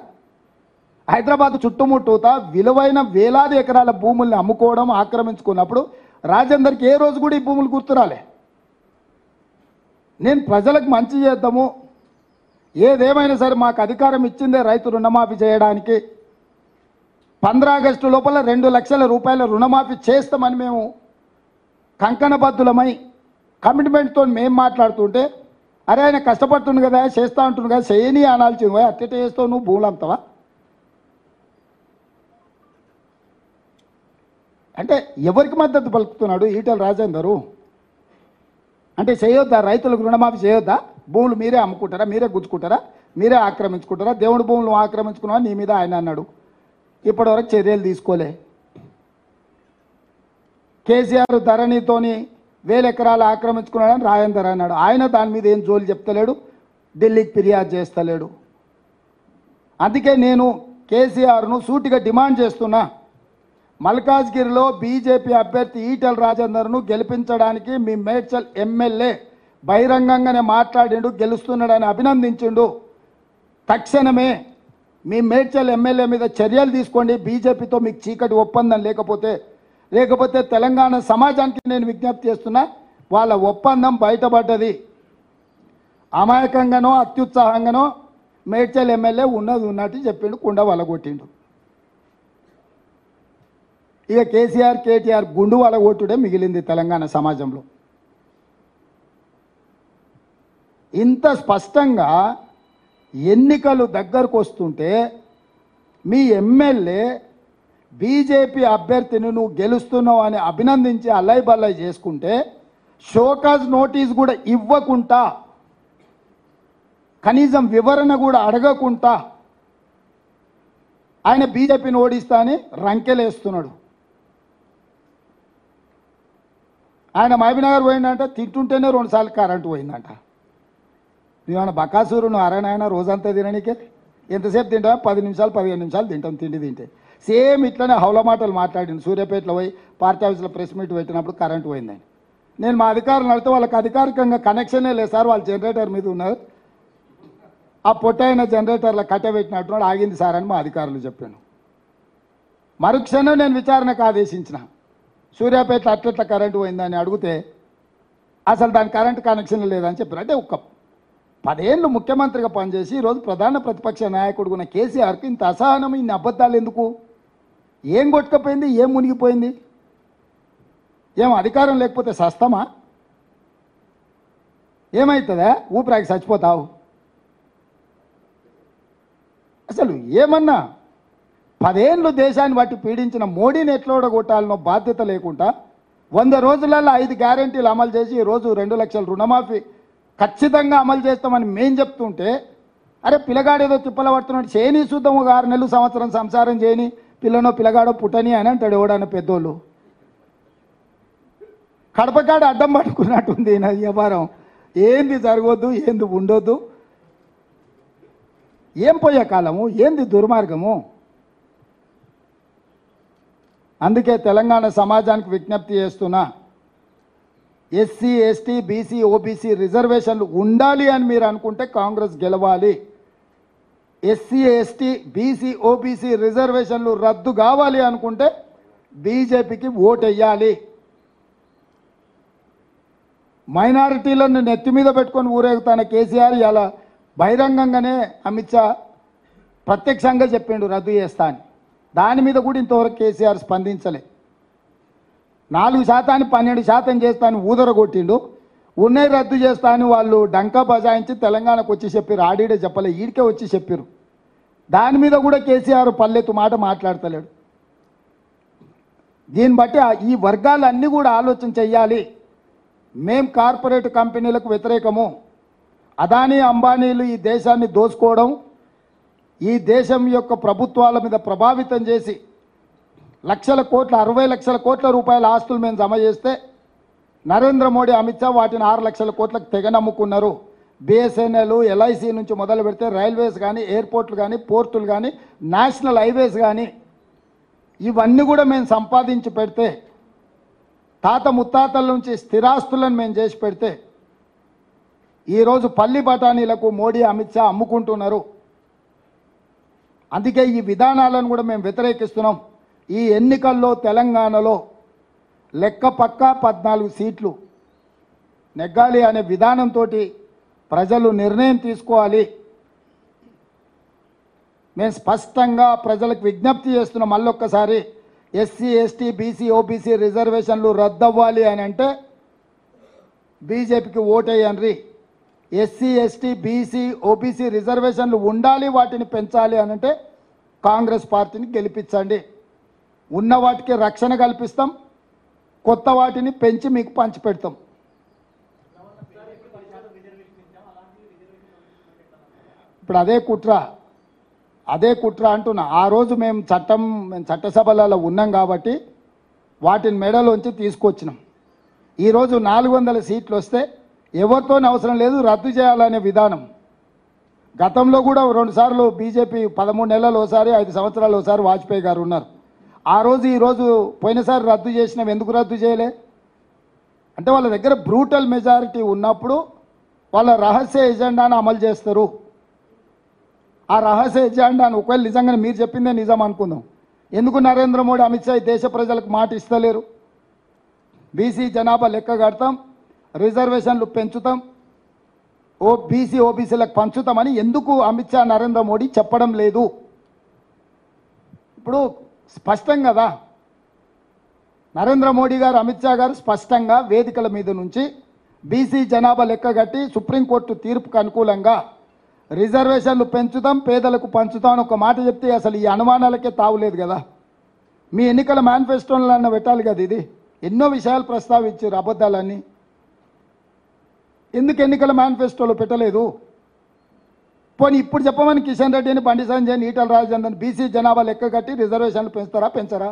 హైదరాబాద్ చుట్టుముట్టూతా విలువైన వేలాది ఎకరాల భూముల్ని అమ్ముకోవడం, ఆక్రమించుకున్నప్పుడు రాజేందర్కి ఏ రోజు కూడా ఈ భూములు గుర్తురాలే. నేను ప్రజలకు మంచి చేద్దాము, ఏదేమైనా సరే మాకు అధికారం ఇచ్చిందే రైతు రుణమాఫీ చేయడానికి. 15 ఆగస్టు లోపల 2 లక్షల రూపాయల రుణమాఫీ చేస్తామని మేము కంకణబద్ధులమై కమిట్మెంట్తో మేము మాట్లాడుతుంటే, అరే ఆయన కష్టపడుతుంది కదా, చేస్తా ఉంటుంది కదా, చేయని అనాల్సింది. అట్టెట చేస్తావు నువ్వు, భూములు అమ్ముతావా? అంటే ఎవరికి మద్దతు పలుకుతున్నాడు ఈటెల రాజేందరు? అంటే చేయొద్దా? రైతులకు రుణమాఫీ చేయొద్దా? భూములు మీరే అమ్ముకుంటారా? మీరే గుచ్చుకుంటారా? మీరే ఆక్రమించుకుంటారా? దేవుడి భూములు ఆక్రమించుకున్నా నీ మీద ఆయన అన్నాడు. ఇప్పటివరకు చర్యలు తీసుకోలే. కేసీఆర్ ధరణితోని 1000 ఎకరాలు ఆక్రమించుకున్నాడని రాజేందర్ అన్నాడు. ఆయన దాని మీద ఏం జోలు చెప్తలేడు, ఢిల్లీకి ఫిర్యాదు చేస్తలేడు. అందుకే నేను కేసీఆర్ను సూటిగా డిమాండ్ చేస్తున్నా, మల్కాజ్గిరిలో బీజేపీ అభ్యర్థి ఈటెల రాజేందర్ను గెలిపించడానికి మీ మేడ్చల్ ఎమ్మెల్యే బహిరంగంగానే మాట్లాడిండు, గెలుస్తున్నాడని అభినందించిండు. తక్షణమే మీ మేడ్చల్ ఎమ్మెల్యే మీద చర్యలు తీసుకోండి. బీజేపీతో మీకు చీకటి ఒప్పందం లేకపోతే తెలంగాణ సమాజానికి నేను విజ్ఞప్తి చేస్తున్నా, వాళ్ళ ఒప్పందం బయటపడ్డది. అమాయకంగానో అత్యుత్సాహంగానో మేడ్చల్ ఎమ్మెల్యే ఉన్నది ఉన్నట్టు చెప్పిండు, కుండ వలగొట్టిండు. ఇక కేసీఆర్ కేటీఆర్ గుండు వలగొట్టుడే మిగిలింది తెలంగాణ సమాజంలో. ఇంత స్పష్టంగా ఎన్నికలు దగ్గరకు వస్తుంటే మీ ఎమ్మెల్యే బీజేపీ అభ్యర్థిని నువ్వు గెలుస్తున్నావు అని అభినందించి అల్లై బల్లై చేసుకుంటే, షోకాజ్ నోటీస్ కూడా ఇవ్వకుండా, కనీసం వివరణ కూడా అడగకుండా ఆయన బీజేపీని ఓడిస్తా అని రంకెలేస్తున్నాడు. ఆయన మహబూబ్నగర్ పోయిందంట, తింటుంటేనే 2 సార్లు కరెంటు పోయిందంట. నువ్వేమన్నా బకాసూరును అరణాయన రోజంతా తిననీకే? ఎంతసేపు తింటావా? 10 నిమిషాలు 15 నిమిషాలు తింటాం తిండి తింటే. సేమ్ ఇట్లనే హౌల మాటలు మాట్లాడింది. సూర్యాపేటలో పోయి పార్టీ ఆఫీస్లో ప్రెస్ మీట్ పెట్టినప్పుడు కరెంటు పోయిందని. నేను మా అధికారులు అడిగితే వాళ్ళకి అధికారికంగా కనెక్షనే లేదు సార్, వాళ్ళు జనరేటర్ మీద ఉన్నారు, ఆ పొట్టైన జనరేటర్లో కట్టబెట్టినట్టున్నాడు, ఆగింది సార్ అని మా అధికారులు చెప్పాను. మరుక్షణం నేను విచారణకు ఆదేశించిన. సూర్యాపేట అట్లట్ల కరెంటు పోయిందని అడిగితే అసలు దాని కరెంటు కనెక్షన్ లేదని చెప్పారు. అంటే ఒక 10 ఏళ్ళు ముఖ్యమంత్రిగా పనిచేసి ఈరోజు ప్రధాన ప్రతిపక్ష నాయకుడు ఉన్న కేసీఆర్కి ఇంత అసహనం, ఇన్ని అబద్ధాలు ఎందుకు? ఏం కొట్టుకపోయింది? ఏం మునిగిపోయింది? ఏం అధికారం లేకపోతే సస్తమా? ఏమవుతుందా? ఊపిరాకి చచ్చిపోతావు? అసలు ఏమన్నా 10 ఏళ్ళు దేశాన్ని బట్టి పీడించిన మోడీని ఎట్లా ఓడగొట్టాలనో బాధ్యత లేకుండా 100 రోజులలో 5 గ్యారెంటీలు అమలు చేసి ఈరోజు 2 లక్షల రుణమాఫీ ఖచ్చితంగా అమలు చేస్తామని మేం చెప్తుంటే, అరే పిల్లగాడేదో తిప్పల పడుతున్నాడు, చేయని చూద్దాం, 6 నెలలు సంవత్సరం సంసారం చేయని, పిల్లనో పిల్లగాడో పుట్టని అని అంటాడు ఎవడన్నా పెద్దోళ్ళు. కడపకాడ అడ్డం పట్టుకున్నట్టుంది నా వ్యవహారం. ఏంది జరగొద్దు, ఏంది ఉండొద్దు, ఏం పోయే కాలము, ఏంది దుర్మార్గము? అందుకే తెలంగాణ సమాజానికి విజ్ఞప్తి చేస్తున్నా, ఎస్సీ ఎస్టీ బీసీ ఓబీసీ రిజర్వేషన్లు ఉండాలి అని మీరు అనుకుంటే కాంగ్రెస్ గెలవాలి. ఎస్సీ ఎస్టీ బీసీ ఓబీసీ రిజర్వేషన్లు రద్దు కావాలి అనుకుంటే బీజేపీకి ఓటెయ్యాలి. మైనారిటీలను నెత్తి మీద పెట్టుకొని ఊరేగుతాన కేసీఆర్ ఇలా బహిరంగంగానే అమిత్ షా ప్రత్యక్షంగా చెప్పిండు రద్దు చేస్తా అని. దాని మీద కూడా ఇంతవరకు కేసీఆర్ స్పందించలే. 4% 12% చేస్తా అని ఊదరగొట్టిండు. ఉన్నాయి రద్దు చేస్తా అని వాళ్ళు డంకా బజాయించి తెలంగాణకు వచ్చి చెప్పారు. ఆడిడే చెప్పలే, ఈడికే వచ్చి చెప్పారు. దాని మీద కూడా కేసీఆర్ పల్లెత్తు మాట మాట్లాడతలేడు. దీన్ని బట్టి ఈ వర్గాలన్నీ కూడా ఆలోచన చెయ్యాలి. మేం కార్పొరేట్ కంపెనీలకు వ్యతిరేకము. అదానీ అంబానీలు ఈ దేశాన్ని దోచుకోవడం, ఈ దేశం యొక్క ప్రభుత్వాల మీద ప్రభావితం చేసి 60 లక్షల కోట్ల రూపాయల ఆస్తులు మేము జమ చేస్తే నరేంద్ర మోడీ అమిత్ షా వాటిని 6 లక్షల కోట్లకు తెగనమ్ముకున్నారు. బిఎస్ఎన్ఎల్ ఎల్ఐసి నుంచి మొదలు పెడితే రైల్వేస్ కానీ, ఎయిర్పోర్ట్లు కానీ, పోర్టులు కానీ, నేషనల్ హైవేస్ కానీ ఇవన్నీ కూడా మేము సంపాదించి పెడితే, తాత ముత్తాతల నుంచి స్థిరాస్తులను మేము చేసి పెడితే ఈరోజు పల్లి బఠానీలకు మోడీ అమిత్ షా అమ్ముకుంటున్నారు. అందుకే ఈ విధానాలను కూడా మేము వ్యతిరేకిస్తున్నాం. ఈ ఎన్నికల్లో తెలంగాణలో లెక్క పక్కా 14 సీట్లు నెగ్గాలి అనే విధానంతో ప్రజలు నిర్ణయం తీసుకోవాలి. మేము స్పష్టంగా ప్రజలకు విజ్ఞప్తి చేస్తున్నాం. మళ్ళొక్కసారి ఎస్సీ ఎస్టీ బీసీ ఓబీసీ రిజర్వేషన్లు రద్దవ్వాలి అని అంటే బీజేపీకి ఓటేయండి. ఎస్సీ ఎస్టీ బీసీ ఓబీసీ రిజర్వేషన్లు ఉండాలి, వాటిని పెంచాలి అని అంటే కాంగ్రెస్ పార్టీని గెలిపించండి. ఉన్న వాటికి రక్షణ కల్పిస్తాం, కొత్త వాటిని పెంచి మీకు పంచిపెడతాం. ఇప్పుడు అదే కుట్ర అంటున్నా. ఆ రోజు మేము చట్టసభలలో ఉన్నాం కాబట్టి వాటిని మెడలోంచి తీసుకొచ్చినాం. ఈరోజు 400 సీట్లు వస్తే ఎవరితోనే అవసరం లేదు, రద్దు చేయాలనే విధానం. గతంలో కూడా 2 సార్లు బీజేపీ 13 నెలలు ఒకసారి, 5 సంవత్సరాలు ఒకసారి వాజ్పేయి గారు ఉన్నారు. ఆ రోజు ఈరోజు పోయినసారి రద్దు చేసినాం. ఎందుకు రద్దు చేయలే అంటే వాళ్ళ దగ్గర బ్రూటల్ మెజారిటీ ఉన్నప్పుడు వాళ్ళ రహస్య ఎజెండాను అమలు చేస్తారు. ఆ రహస్య ఎజెండాను ఒకవేళ నిజంగానే మీరు చెప్పిందే నిజం అనుకుందాం, ఎందుకు నరేంద్ర మోడీ, అమిత్ షా దేశ ప్రజలకు మాట ఇస్తలేరు? బీసీ జనాభా లెక్క కడతాం, రిజర్వేషన్లు పెంచుతాం, ఓబీసీలకు పంచుతామని ఎందుకు అమిత్ షా నరేంద్ర మోడీ చెప్పడం లేదు? ఇప్పుడు స్పష్టం కదా, నరేంద్ర మోడీ గారు, అమిత్ షా గారు స్పష్టంగా వేదికల మీద నుంచి బీసీ జనాభా లెక్క కట్టి సుప్రీంకోర్టు తీర్పుకు అనుకూలంగా రిజర్వేషన్లు పెంచుతాం, పేదలకు పంచుతాం అని ఒక మాట చెప్తే అసలు ఈ అనుమానాలకే తావులేదు కదా. మీ ఎన్నికల మేనిఫెస్టోలో అన్న పెట్టాలి కదా. ఇది ఎన్నో విషయాలు ప్రస్తావించారు, అబద్ధాలన్నీ. ఎందుకు ఎన్నికల మేనిఫెస్టోలో పెట్టలేదు? పోనీ ఇప్పుడు చెప్పమని కిషన్ రెడ్డిని, బండి సంజయ్, ఈటల రాజేందర్ని బీసీ జనాభా లెక్క కట్టి రిజర్వేషన్లు పెంచుతారా, పెంచరా?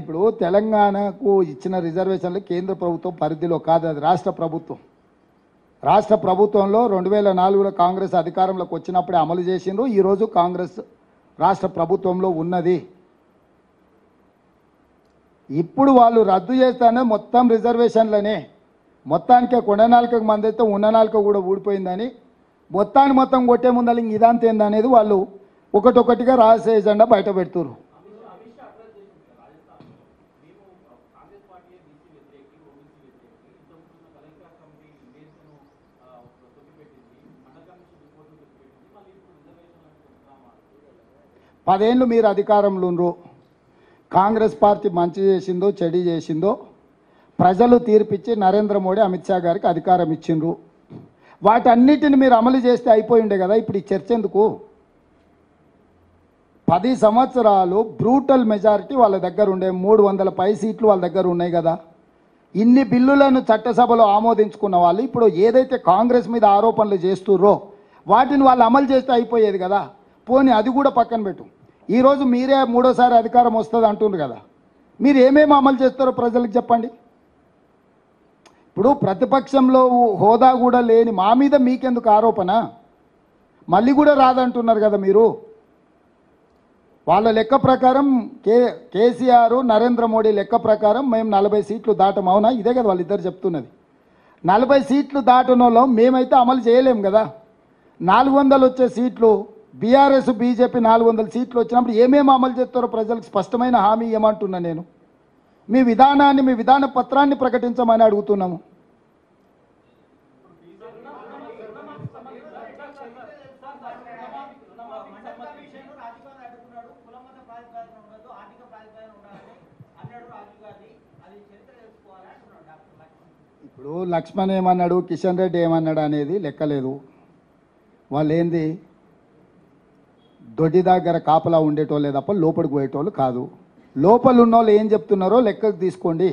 ఇప్పుడు తెలంగాణకు ఇచ్చిన రిజర్వేషన్లు కేంద్ర ప్రభుత్వం పరిధిలో కాదు, అది రాష్ట్ర ప్రభుత్వం. రాష్ట్ర ప్రభుత్వంలో 2004లో కాంగ్రెస్ అధికారంలోకి వచ్చినప్పుడే అమలు చేసిండ్రు. ఈరోజు కాంగ్రెస్ రాష్ట్ర ప్రభుత్వంలో ఉన్నది. ఇప్పుడు వాళ్ళు రద్దు చేస్తానే మొత్తం రిజర్వేషన్లనే, మొత్తానికే కొండనాలికకు మంది అయితే ఉన్ననాలిక కూడా ఊడిపోయిందని మొత్తం కొట్టే ముందర ఇదంతా ఏందనేది వాళ్ళు ఒకటొకటిగా రహస్య ఎజెండా బయట పెడుతున్నారు. పదేళ్ళు మీరు అధికారంలో ఉన్నారు. కాంగ్రెస్ పార్టీ మంచి చేసిందో చెడు చేసిందో ప్రజలు తీర్పిచ్చి నరేంద్ర మోడీ, అమిత్ షా గారికి అధికారం ఇచ్చిండ్రు. వాటన్నిటిని మీరు అమలు చేస్తే అయిపోయి ఉండే కదా. ఇప్పుడు ఈ చర్చ ఎందుకు? 10 సంవత్సరాలు బ్రూటల్ మెజారిటీ వాళ్ళ దగ్గర ఉండే, 300 పై సీట్లు వాళ్ళ దగ్గర ఉన్నాయి కదా. ఇన్ని బిల్లులను చట్టసభలో ఆమోదించుకున్న వాళ్ళు ఇప్పుడు ఏదైతే కాంగ్రెస్ మీద ఆరోపణలు చేస్తుర్రో వాటిని వాళ్ళు అమలు చేస్తే అయిపోయేది కదా. పోనీ అది కూడా పక్కన పెట్టు. ఈరోజు మీరే 3వ అధికారం వస్తుంది అంటున్నారు కదా, మీరు ఏమేమి అమలు చేస్తారో ప్రజలకు చెప్పండి. ఇప్పుడు ప్రతిపక్షంలో హోదా కూడా లేని మా మీద మీకెందుకు ఆరోపణ? మళ్ళీ కూడా రాదంటున్నారు కదా మీరు. వాళ్ళ లెక్క ప్రకారం కేసీఆర్, నరేంద్ర మోడీ లెక్క ప్రకారం మేము 40 సీట్లు దాటం. అవునా? ఇదే కదా వాళ్ళిద్దరు చెప్తున్నది. 40 సీట్లు దాటనలో మేమైతే అమలు చేయలేం కదా. 400 వచ్చే సీట్లు, బీఆర్ఎస్ బీజేపీ 400 సీట్లు వచ్చినప్పుడు ఏమేమి అమలు చేస్తారో ప్రజలకు స్పష్టమైన హామీ ఏమంటున్నా నేను. మీ విధానాన్ని, మీ విధాన పత్రాన్ని ప్రకటించమని అడుగుతున్నాము. ఇప్పుడు లక్ష్మణ్ ఏమన్నాడు, కిషన్ రెడ్డి ఏమన్నాడు అనేది లెక్కలేదు. వాళ్ళు ఏంది దొడ్డి దగ్గర కాపలా ఉండేటోళ్ళే తప్ప లోపలికి పోయేటోళ్ళు కాదు. లోపల ఉన్నోళ్ళు ఏం చెప్తున్నారో లెక్కకు తీసుకోండి.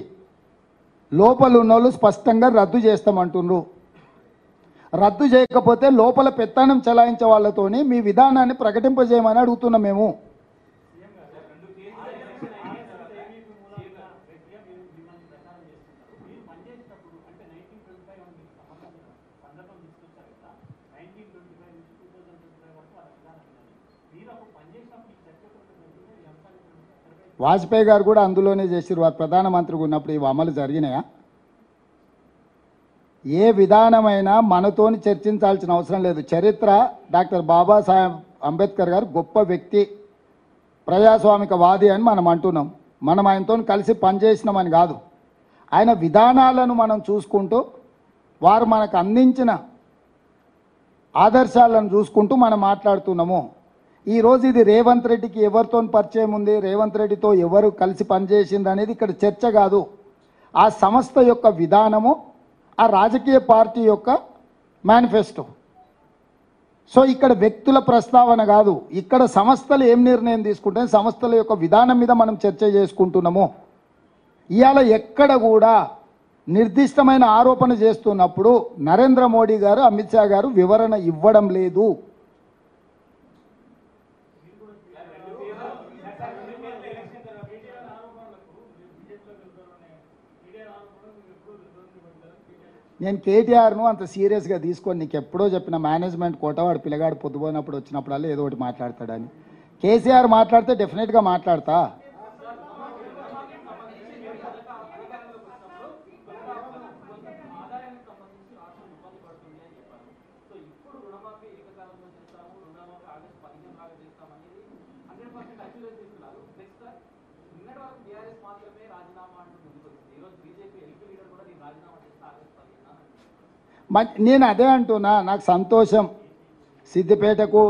లోపల ఉన్నోళ్ళు స్పష్టంగా రద్దు చేస్తామంటున్నారు. రద్దు చేయకపోతే లోపల పెత్తనం చెలాయించే వాళ్ళతోని మీ విధానాన్ని ప్రకటింపజేయమని అడుగుతున్నాం మేము. వాజ్పేయి గారు కూడా అందులోనే చేసిరు. వారు ప్రధానమంత్రిగా ఉన్నప్పుడు ఇవి అమలు జరిగినాయా? ఏ విధానమైనా మనతోని చర్చించాల్సిన అవసరం లేదు. చరిత్ర డాక్టర్ బాబాసాహెబ్ అంబేద్కర్ గారు గొప్ప వ్యక్తి, ప్రజాస్వామికవాది అని మనం అంటున్నాం. మనం ఆయనతో కలిసి పనిచేసినామని కాదు. ఆయన విధానాలను మనం చూసుకుంటూ, వారు మనకు అందించిన ఆదర్శాలను చూసుకుంటూ మనం మాట్లాడుతున్నాము. ఈరోజు ఇది రేవంత్ రెడ్డికి ఎవరితో పరిచయం ఉంది, రేవంత్ రెడ్డితో ఎవరు కలిసి పనిచేసింది అనేది ఇక్కడ చర్చ కాదు. ఆ సంస్థ యొక్క విధానము, ఆ రాజకీయ పార్టీ యొక్క మేనిఫెస్టో. సో ఇక్కడ వ్యక్తుల ప్రస్తావన కాదు, ఇక్కడ సంస్థలు ఏం నిర్ణయం తీసుకుంటే సంస్థల యొక్క విధానం మీద మనం చర్చ చేసుకుంటున్నాము. ఇవాళ ఎక్కడ కూడా నిర్దిష్టమైన ఆరోపణ చేస్తున్నప్పుడు నరేంద్ర మోడీ గారు, అమిత్ షా గారు వివరణ ఇవ్వడం లేదు. నేను కేటీఆర్ను అంత సీరియస్గా తీసుకొని నీకు ఎప్పుడో చెప్పిన మేనేజ్మెంట్ కోట వాడు పిల్లగాడు పొద్దుపోయినప్పుడు వచ్చినప్పుడల్లా ఏదో ఒకటి మాట్లాడతాడని. కేసీఆర్ మాట్లాడితే డెఫినెట్గా మాట్లాడతా. నేను అదే అంటున్నా, నాకు సంతోషం. సిద్దిపేటకు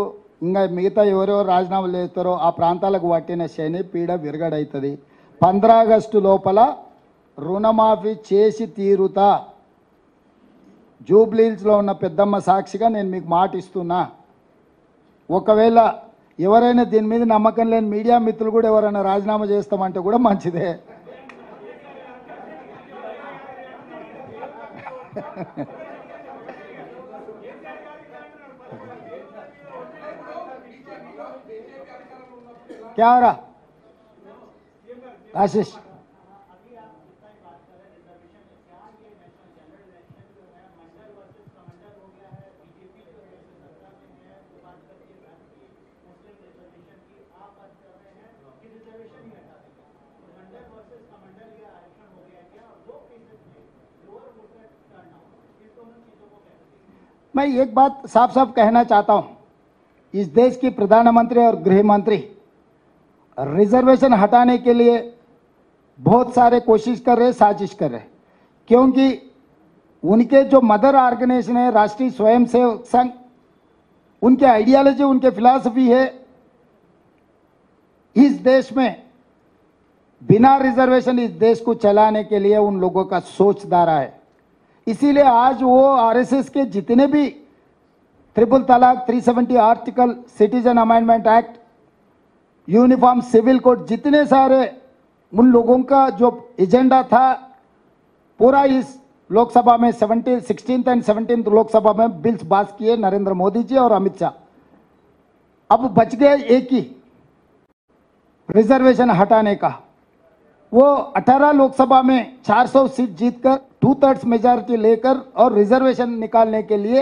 ఇంకా మిగతా ఎవరెవరు రాజీనామాలు చేస్తారో ఆ ప్రాంతాలకు పట్టిన శని పీడ విరగడవుతుంది. 15 ఆగస్టు లోపల రుణమాఫీ చేసి తీరుతా. జూబ్లీహిల్స్లో ఉన్న పెద్దమ్మ సాక్షిగా నేను మీకు మాట ఇస్తున్నా. ఒకవేళ ఎవరైనా దీని మీద నమ్మకం లేని మీడియా మిత్రులు కూడా ఎవరైనా రాజీనామా చేస్తామంటే కూడా మంచిదే. क्या हो रहा आशीष? मैं एक बात साफ साफ कहना चाहता हूं, इस देश की प्रधानमंत्री और गृह मंत्री रिजर्वेशन हटाने के लिए बहुत सारे कोशिश कर रहे, साजिश कर रहे, क्योंकि उनके जो मदर ऑर्गेनाइजेशन है राष्ट्रीय स्वयंसेवक संघ, उनके आइडियोलॉजी, उनके फिलॉसफी है इस देश में बिना रिजर्वेशन इस देश को चलाने के लिए उन लोगों का सोच धारा है. इसीलिए आज वो आरएसएस के जितने भी ट्रिपल तलाक, 370 article, citizen amendment act, uniform civil code, जितने सारे उन लोगों का जो एजेंडा था पूरा इस लोकसभा में 16th एंड 17th लोकसभा में बिल्स पास किए नरेंद्र मोदी जी और अमित शाह. अब बच गए एक ही, रिजर्वेशन हटाने का. वो 18 लोकसभा में 400 सीट जीतकर 2/3 मेजॉरिटी लेकर और रिजर्वेशन निकालने के लिए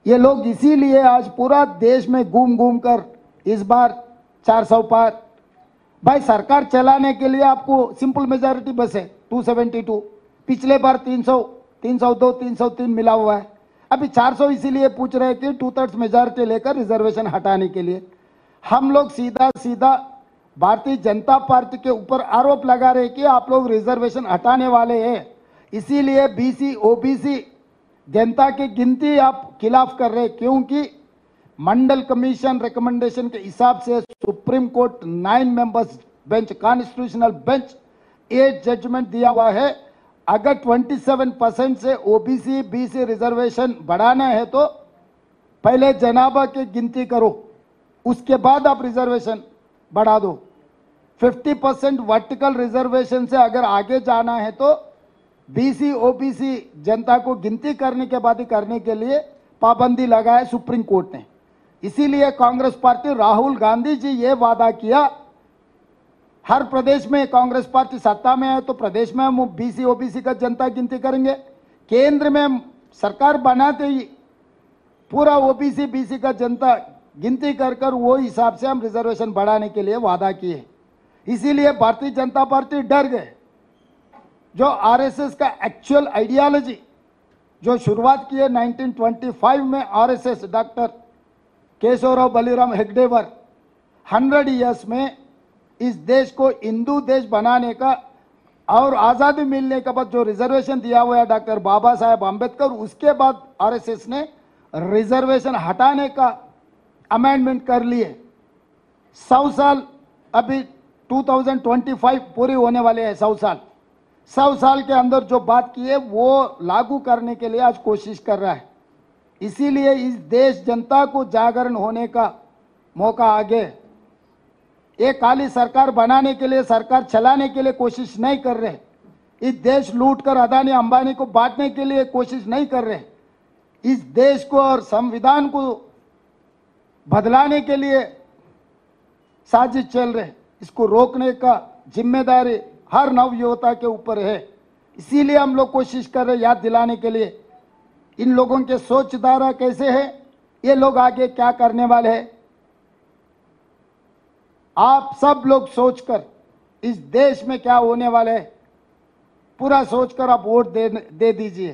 ये लोग इसीलिए आज पूरा देश में घूम घूम कर इस बार 400 पार. भाई सरकार चलाने के लिए आपको सिंपल मेजॉरिटी बस है 272. पिछले बार 300, 302, 303 मिला हुआ है. अभी 400 इसीलिए पूछ रहे कि 2/3 मेजॉरिटी लेकर रिजर्वेशन हटाने के लिए. हम लोग सीधा सीधा भारतीय जनता पार्टी के ऊपर आरोप लगा रहे कि आप लोग रिजर्वेशन हटाने वाले हैं, इसीलिए बीसी ओबीसी जनता की गिनती आप खिलाफ कर रहे, क्योंकि मंडल कमीशन रिकमेंडेशन के हिसाब से Supreme Court 9 members bench, constitutional bench 8 judgement दिया हुआ है. अगर 27% से ओबीसी बीसी रिजर्वेशन बढ़ाना है तो पहले जनाभा की गिनती करो, उसके बाद आप रिजर्वेशन बढ़ा दो. 50% वर्टिकल रिजर्वेशन से अगर आगे जाना है तो बीसी ओबीसी जनता को गिनती करने के बाद ही करने के लिए पाबंदी लगाए सुप्रीम कोर्ट ने. इसीलिए कांग्रेस पार्टी, राहुल गांधी जी ये वादा किया हर प्रदेश में कांग्रेस पार्टी सत्ता में है तो प्रदेश में हम बीसी ओबीसी का जनता गिनती करेंगे. केंद्र में सरकार बनाते ही पूरा ओबीसी बीसी का जनता गिनती कर कर वो हिसाब से हम रिजर्वेशन बढ़ाने के लिए वादा किए. इसीलिए भारतीय जनता पार्टी डर गए. जो आरएसएस का एक्चुअल आइडियोलॉजी जो शुरुआत की है 1925 में आरएसएस डॉक्टर केशवराव बलिराम हेगडेवर 100 इयर्स में इस देश को हिंदू देश बनाने का और आज़ादी मिलने के बाद जो रिजर्वेशन दिया हुआ है डॉक्टर बाबा साहेब आम्बेडकर, उसके बाद आरएसएस ने रिजर्वेशन हटाने का अमेंडमेंट कर लिए. 100 साल अभी 2025 पूरी होने वाले हैं. 100 साल के अंदर जो बात की है वो लागू करने के लिए आज कोशिश कर रहा है. इसीलिए इस देश जनता को जागरण होने का मौका आगे एक काली सरकार बनाने के लिए, सरकार चलाने के लिए कोशिश नहीं कर रहे। इस देश लूटकर अदानी अंबानी को बांटने के लिए कोशिश नहीं कर रहे। इस देश को और संविधान को बदलाने के लिए साजिश चल रहे। इसको रोकने का जिम्मेदारी हर नवयुवता के ऊपर है। इसीलिए हम लोग कोशिश कर रहे हैं याद दिलाने के लिए इन लोगों के सोच धारा कैसे है, ये लोग आगे क्या करने वाले हैं। आप सब लोग सोचकर इस देश में क्या होने वाले है पूरा सोचकर आप वोट दे दीजिए।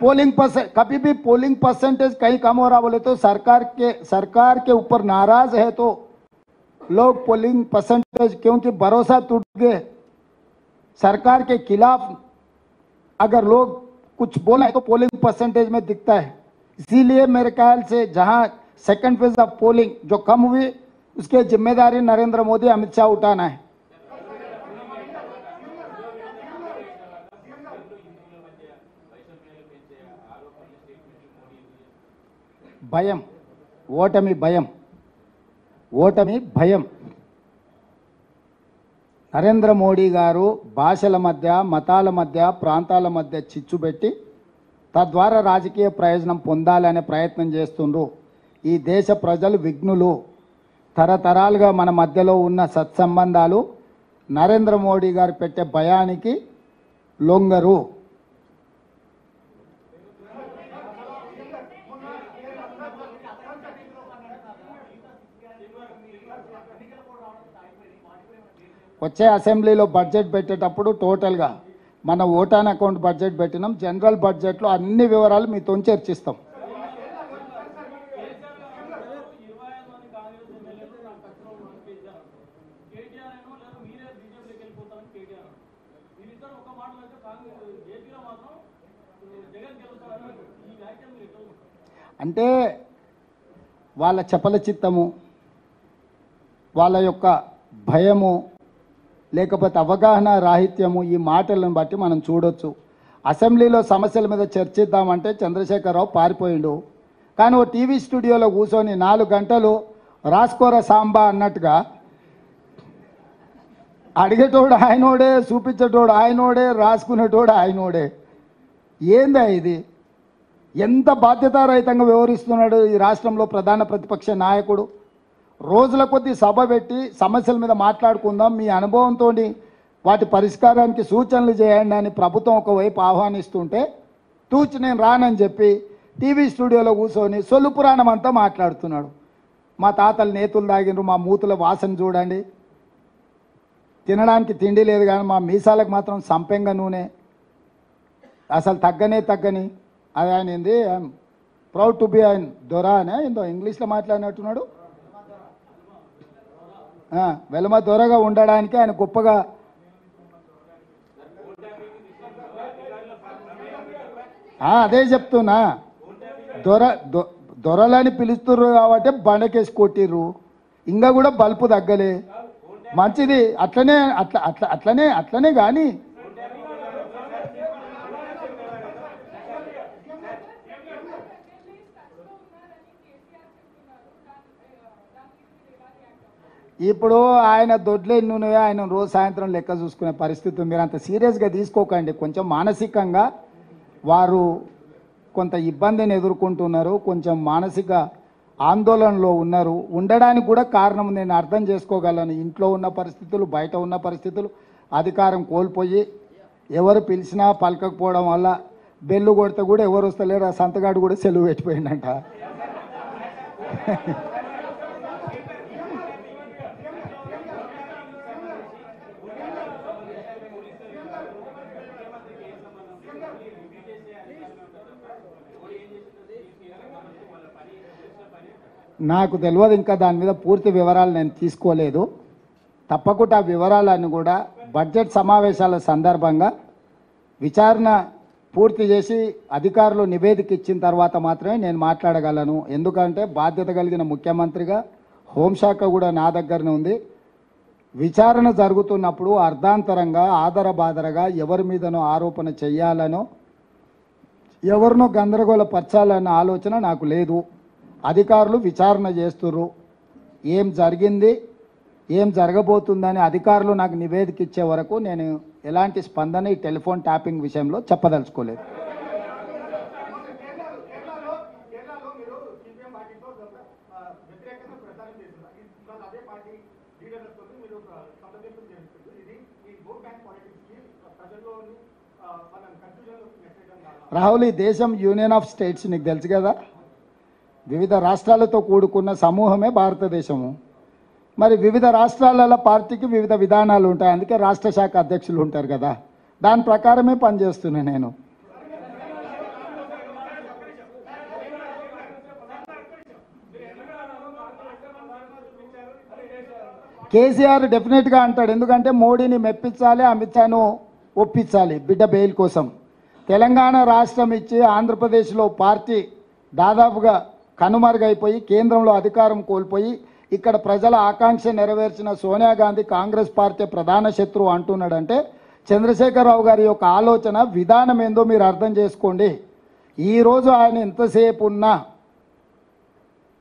पोलिंग परसेंट, कभी भी पोलिंग परसेंटेज कहीं कम हो रहा बोले तो सरकार के ऊपर नाराज है तो लोग पोलिंग परसेंटेज, क्योंकि भरोसा टूट गए सरकार के खिलाफ अगर लोग कुछ बोले तो पोलिंग परसेंटेज में दिखता है। इसीलिए मेरे ख्याल से जहां सेकंड फेज ऑफ पोलिंग जो कम हुई उसके जिम्मेदारी नरेंद्र मोदी, अमित शाह उठाना है। భయం, ఓటమి భయం, ఓటమి భయం. నరేంద్ర మోడీ గారు భాషల మధ్య, మతాల మధ్య, ప్రాంతాల మధ్య చిచ్చు పెట్టి తద్వారా రాజకీయ ప్రయోజనం పొందాలనే ప్రయత్నం చేస్తుండ్రు. ఈ దేశ ప్రజలు విఘ్నులు. తరతరాలుగా మన మధ్యలో ఉన్న సత్సంబంధాలు నరేంద్ర మోడీ గారు పెట్టే భయానికి లొంగరు. వచ్చే అసెంబ్లీలో బడ్జెట్ పెట్టేటప్పుడు టోటల్గా మన ఓటాన్ అకౌంట్ బడ్జెట్ పెట్టినాం. జనరల్ బడ్జెట్లో అన్ని వివరాలు మీతో చర్చిస్తాం. అంటే వాళ్ళ చపల చిత్తము, వాళ్ళ యొక్క భయము, లేకపోతే అవగాహన రాహిత్యము ఈ మాటలను బట్టి మనం చూడొచ్చు. అసెంబ్లీలో సమస్యల మీద చర్చిద్దామంటే చంద్రశేఖరరావు పారిపోయిండు. కానీ ఓ టీవీ స్టూడియోలో కూర్చొని 4 గంటలు రాసుకోర సాంబా అన్నట్టుగా అడిగేటోడు ఆయనోడే, చూపించేటోడు ఆయనోడే, రాసుకునేటోడు ఆయనోడే. ఏందా ఇది? ఎంత బాధ్యతారహితంగా వ్యవహరిస్తున్నాడు ఈ రాష్ట్రంలో ప్రధాన ప్రతిపక్ష నాయకుడు. రోజుల కొద్దీ సభ పెట్టి సమస్యల మీద మాట్లాడుకుందాం, మీ అనుభవంతో వాటి పరిష్కారానికి సూచనలు చేయండి అని ప్రభుత్వం ఒకవైపు ఆహ్వానిస్తుంటే తూచి నేను రానని చెప్పి టీవీ స్టూడియోలో కూర్చొని సొల్లు పురాణం అంతా మాట్లాడుతున్నాడు. మా తాతలు నేతులు తాగినరు, మా మూతుల వాసన చూడండి, తినడానికి తిండి లేదు కానీ మా మీసాలకు మాత్రం సంపెంగ నూనె అసలు తగ్గని అది ఆయన ఏంది, ఐఎమ్ ప్రౌడ్ టు బి ఆయన దొరా అనే ఏందో ఇంగ్లీష్లో మాట్లాడినట్టున్నాడు. వెలమ దొరగా ఉండడానికి ఆయన గొప్పగా అదే చెప్తున్నా. దొరలని పిలుస్తుర్రు కాబట్టి బండకేసి కొట్టిర్రు, ఇంకా కూడా బల్పు తగ్గలే. మంచిది, అట్లనే కానీ ఇప్పుడు ఆయన దొడ్లు ఎన్ని ఉన్నాయో ఆయన రోజు సాయంత్రం లెక్క చూసుకునే పరిస్థితి. మీరు అంత సీరియస్గా తీసుకోకండి. కొంచెం మానసికంగా వారు కొంత ఇబ్బందిని ఎదుర్కొంటున్నారు, కొంచెం మానసిక ఆందోళనలో ఉన్నారు. ఉండడానికి కూడా కారణం నేను అర్థం చేసుకోగలను. ఇంట్లో ఉన్న పరిస్థితులు, బయట ఉన్న పరిస్థితులు, అధికారం కోల్పోయి ఎవరు పిలిచినా పలకకపోవడం వల్ల బెల్లు కొడితే కూడా ఎవరు వస్తలేరు. ఆ సంతగాడు కూడా సెలవు పెట్టిపోయిందంట. నాకు తెలియదు, ఇంకా దాని మీద పూర్తి వివరాలు నేను తీసుకోలేదు. తప్పకుండా ఆ వివరాలను కూడా బడ్జెట్ సమావేశాల సందర్భంగా విచారణ పూర్తి చేసి అధికారులు నివేదిక ఇచ్చిన తర్వాత మాత్రమే నేను మాట్లాడగలను. ఎందుకంటే బాధ్యత కలిగిన ముఖ్యమంత్రిగా హోంశాఖ కూడా నా దగ్గరనే ఉంది. విచారణ జరుగుతున్నప్పుడు అర్ధాంతరంగా ఆదరబాదరగా ఎవరి మీదనో ఆరోపణ చేయాలనో ఎవరినో గందరగోళపరచాలన్న ఆలోచన నాకు లేదు. అధికారులు విచారణ చేస్తుర్రు. ఏం జరిగింది, ఏం జరగబోతుందని అధికారులు నాకు నివేదిక ఇచ్చే వరకు నేను ఎలాంటి స్పందన ఈ టెలిఫోన్ ట్యాపింగ్ విషయంలో చెప్పదలుచుకోలేదు. రాహుల్, ఈ దేశం యూనియన్ ఆఫ్ స్టేట్స్ నీకు తెలుసు కదా, వివిధ రాష్ట్రాలతో కూడుకున్న సమూహమే భారతదేశము. మరి వివిధ రాష్ట్రాలలో పార్టీకి వివిధ విధానాలు ఉంటాయి, అందుకే రాష్ట్ర శాఖ అధ్యక్షులు ఉంటారు కదా, దాని ప్రకారమే పనిచేస్తున్నా నేను. కేసీఆర్ డెఫినెట్గా అంటాడు, ఎందుకంటే మోడీని మెప్పించాలి, అమిత్ షాను ఒప్పించాలి బిడ్డ బెయిల్ కోసం. తెలంగాణ రాష్ట్రం ఇచ్చి ఆంధ్రప్రదేశ్లో పార్టీ దాదాపుగా కనుమరుగైపోయి కేంద్రంలో అధికారం కోల్పోయి ఇక్కడ ప్రజల ఆకాంక్ష నెరవేర్చిన సోనియా గాంధీ కాంగ్రెస్ పార్టీ ప్రధాన శత్రువు అంటున్నాడంటే చంద్రశేఖరరావు గారి యొక్క ఆలోచన విధానం ఏందో మీరు అర్థం చేసుకోండి. ఈరోజు ఆయన ఎంతసేపు ఉన్నా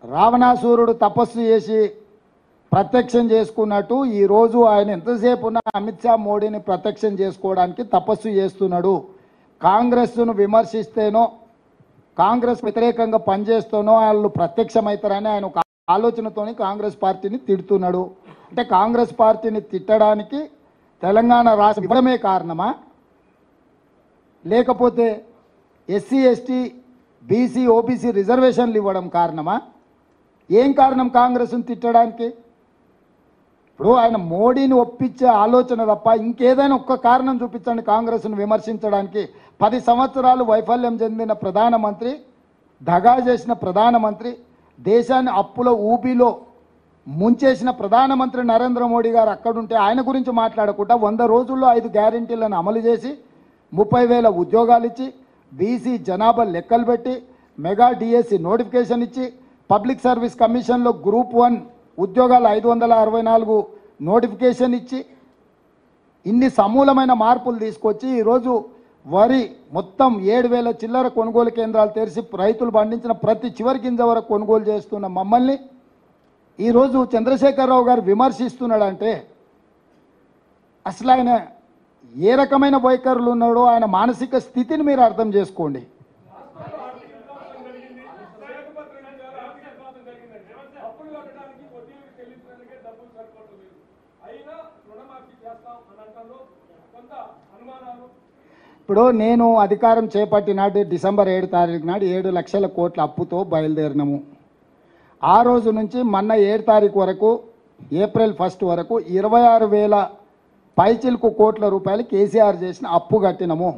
రావణాసురుడు తపస్సు చేసి ప్రత్యక్షం చేసుకున్నట్టు ఈరోజు ఆయన ఎంతసేపు ఉన్నా అమిత్ షా మోడీని ప్రత్యక్షం చేసుకోవడానికి తపస్సు చేస్తున్నాడు. కాంగ్రెస్ను విమర్శిస్తేనో కాంగ్రెస్ వ్యతిరేకంగా పనిచేస్తేనో వాళ్ళు ప్రత్యక్షమవుతారని ఆయన ఒక ఆలోచనతోని కాంగ్రెస్ పార్టీని తిడుతున్నాడు. అంటే కాంగ్రెస్ పార్టీని తిట్టడానికి తెలంగాణ రాష్ట్రం ఇవ్వడమే కారణమా, లేకపోతే ఎస్సీ ఎస్టీ బీసీ ఓబీసీ రిజర్వేషన్లు ఇవ్వడం కారణమా? ఏం కారణం కాంగ్రెస్ను తిట్టడానికి? ఇప్పుడు ఆయన మోడీని ఒప్పించే ఆలోచన తప్ప ఇంకేదైనా ఒక్క కారణం చూపించండి కాంగ్రెస్ను విమర్శించడానికి. 10 సంవత్సరాలు వైఫల్యం చెందిన ప్రధానమంత్రి, దగా చేసిన ప్రధానమంత్రి, దేశాన్ని అప్పుల ఊబిలో ముంచేసిన ప్రధానమంత్రి నరేంద్ర మోడీ గారు అక్కడుంటే ఆయన గురించి మాట్లాడకుండా 100 రోజుల్లో 5 గ్యారెంటీలను అమలు చేసి 30,000 ఉద్యోగాలు ఇచ్చి బీసీ జనాభా లెక్కలు పెట్టి మెగా డిఎస్సి నోటిఫికేషన్ ఇచ్చి పబ్లిక్ సర్వీస్ కమిషన్లో గ్రూప్ 1 ఉద్యోగాలు 564 నోటిఫికేషన్ ఇచ్చి ఇన్ని సమూలమైన మార్పులు తీసుకొచ్చి ఈరోజు వరి మొత్తం 7,000 చిల్లర కొనుగోలు కేంద్రాలు తెరిచి రైతులు పండించిన ప్రతి చివరి గింజ వరకు కొనుగోలు చేస్తున్న మమ్మల్ని ఈరోజు చంద్రశేఖరరావు గారు విమర్శిస్తున్నాడంటే అసలు ఆయన ఏ రకమైన వైఖరులు ఉన్నాడో ఆయన మానసిక స్థితిని మీరు అర్థం చేసుకోండి. ఇప్పుడు నేను అధికారం చేపట్టినాడు డిసెంబర్ 7 తారీఖు నాడు 7 లక్షల కోట్ల అప్పుతో బయలుదేరినాము. ఆ రోజు నుంచి మొన్న 7 తారీఖు వరకు ఏప్రిల్ 1 వరకు 26,000 పైచిలుకు కోట్ల రూపాయలు కేసీఆర్ చేసిన అప్పు కట్టినము.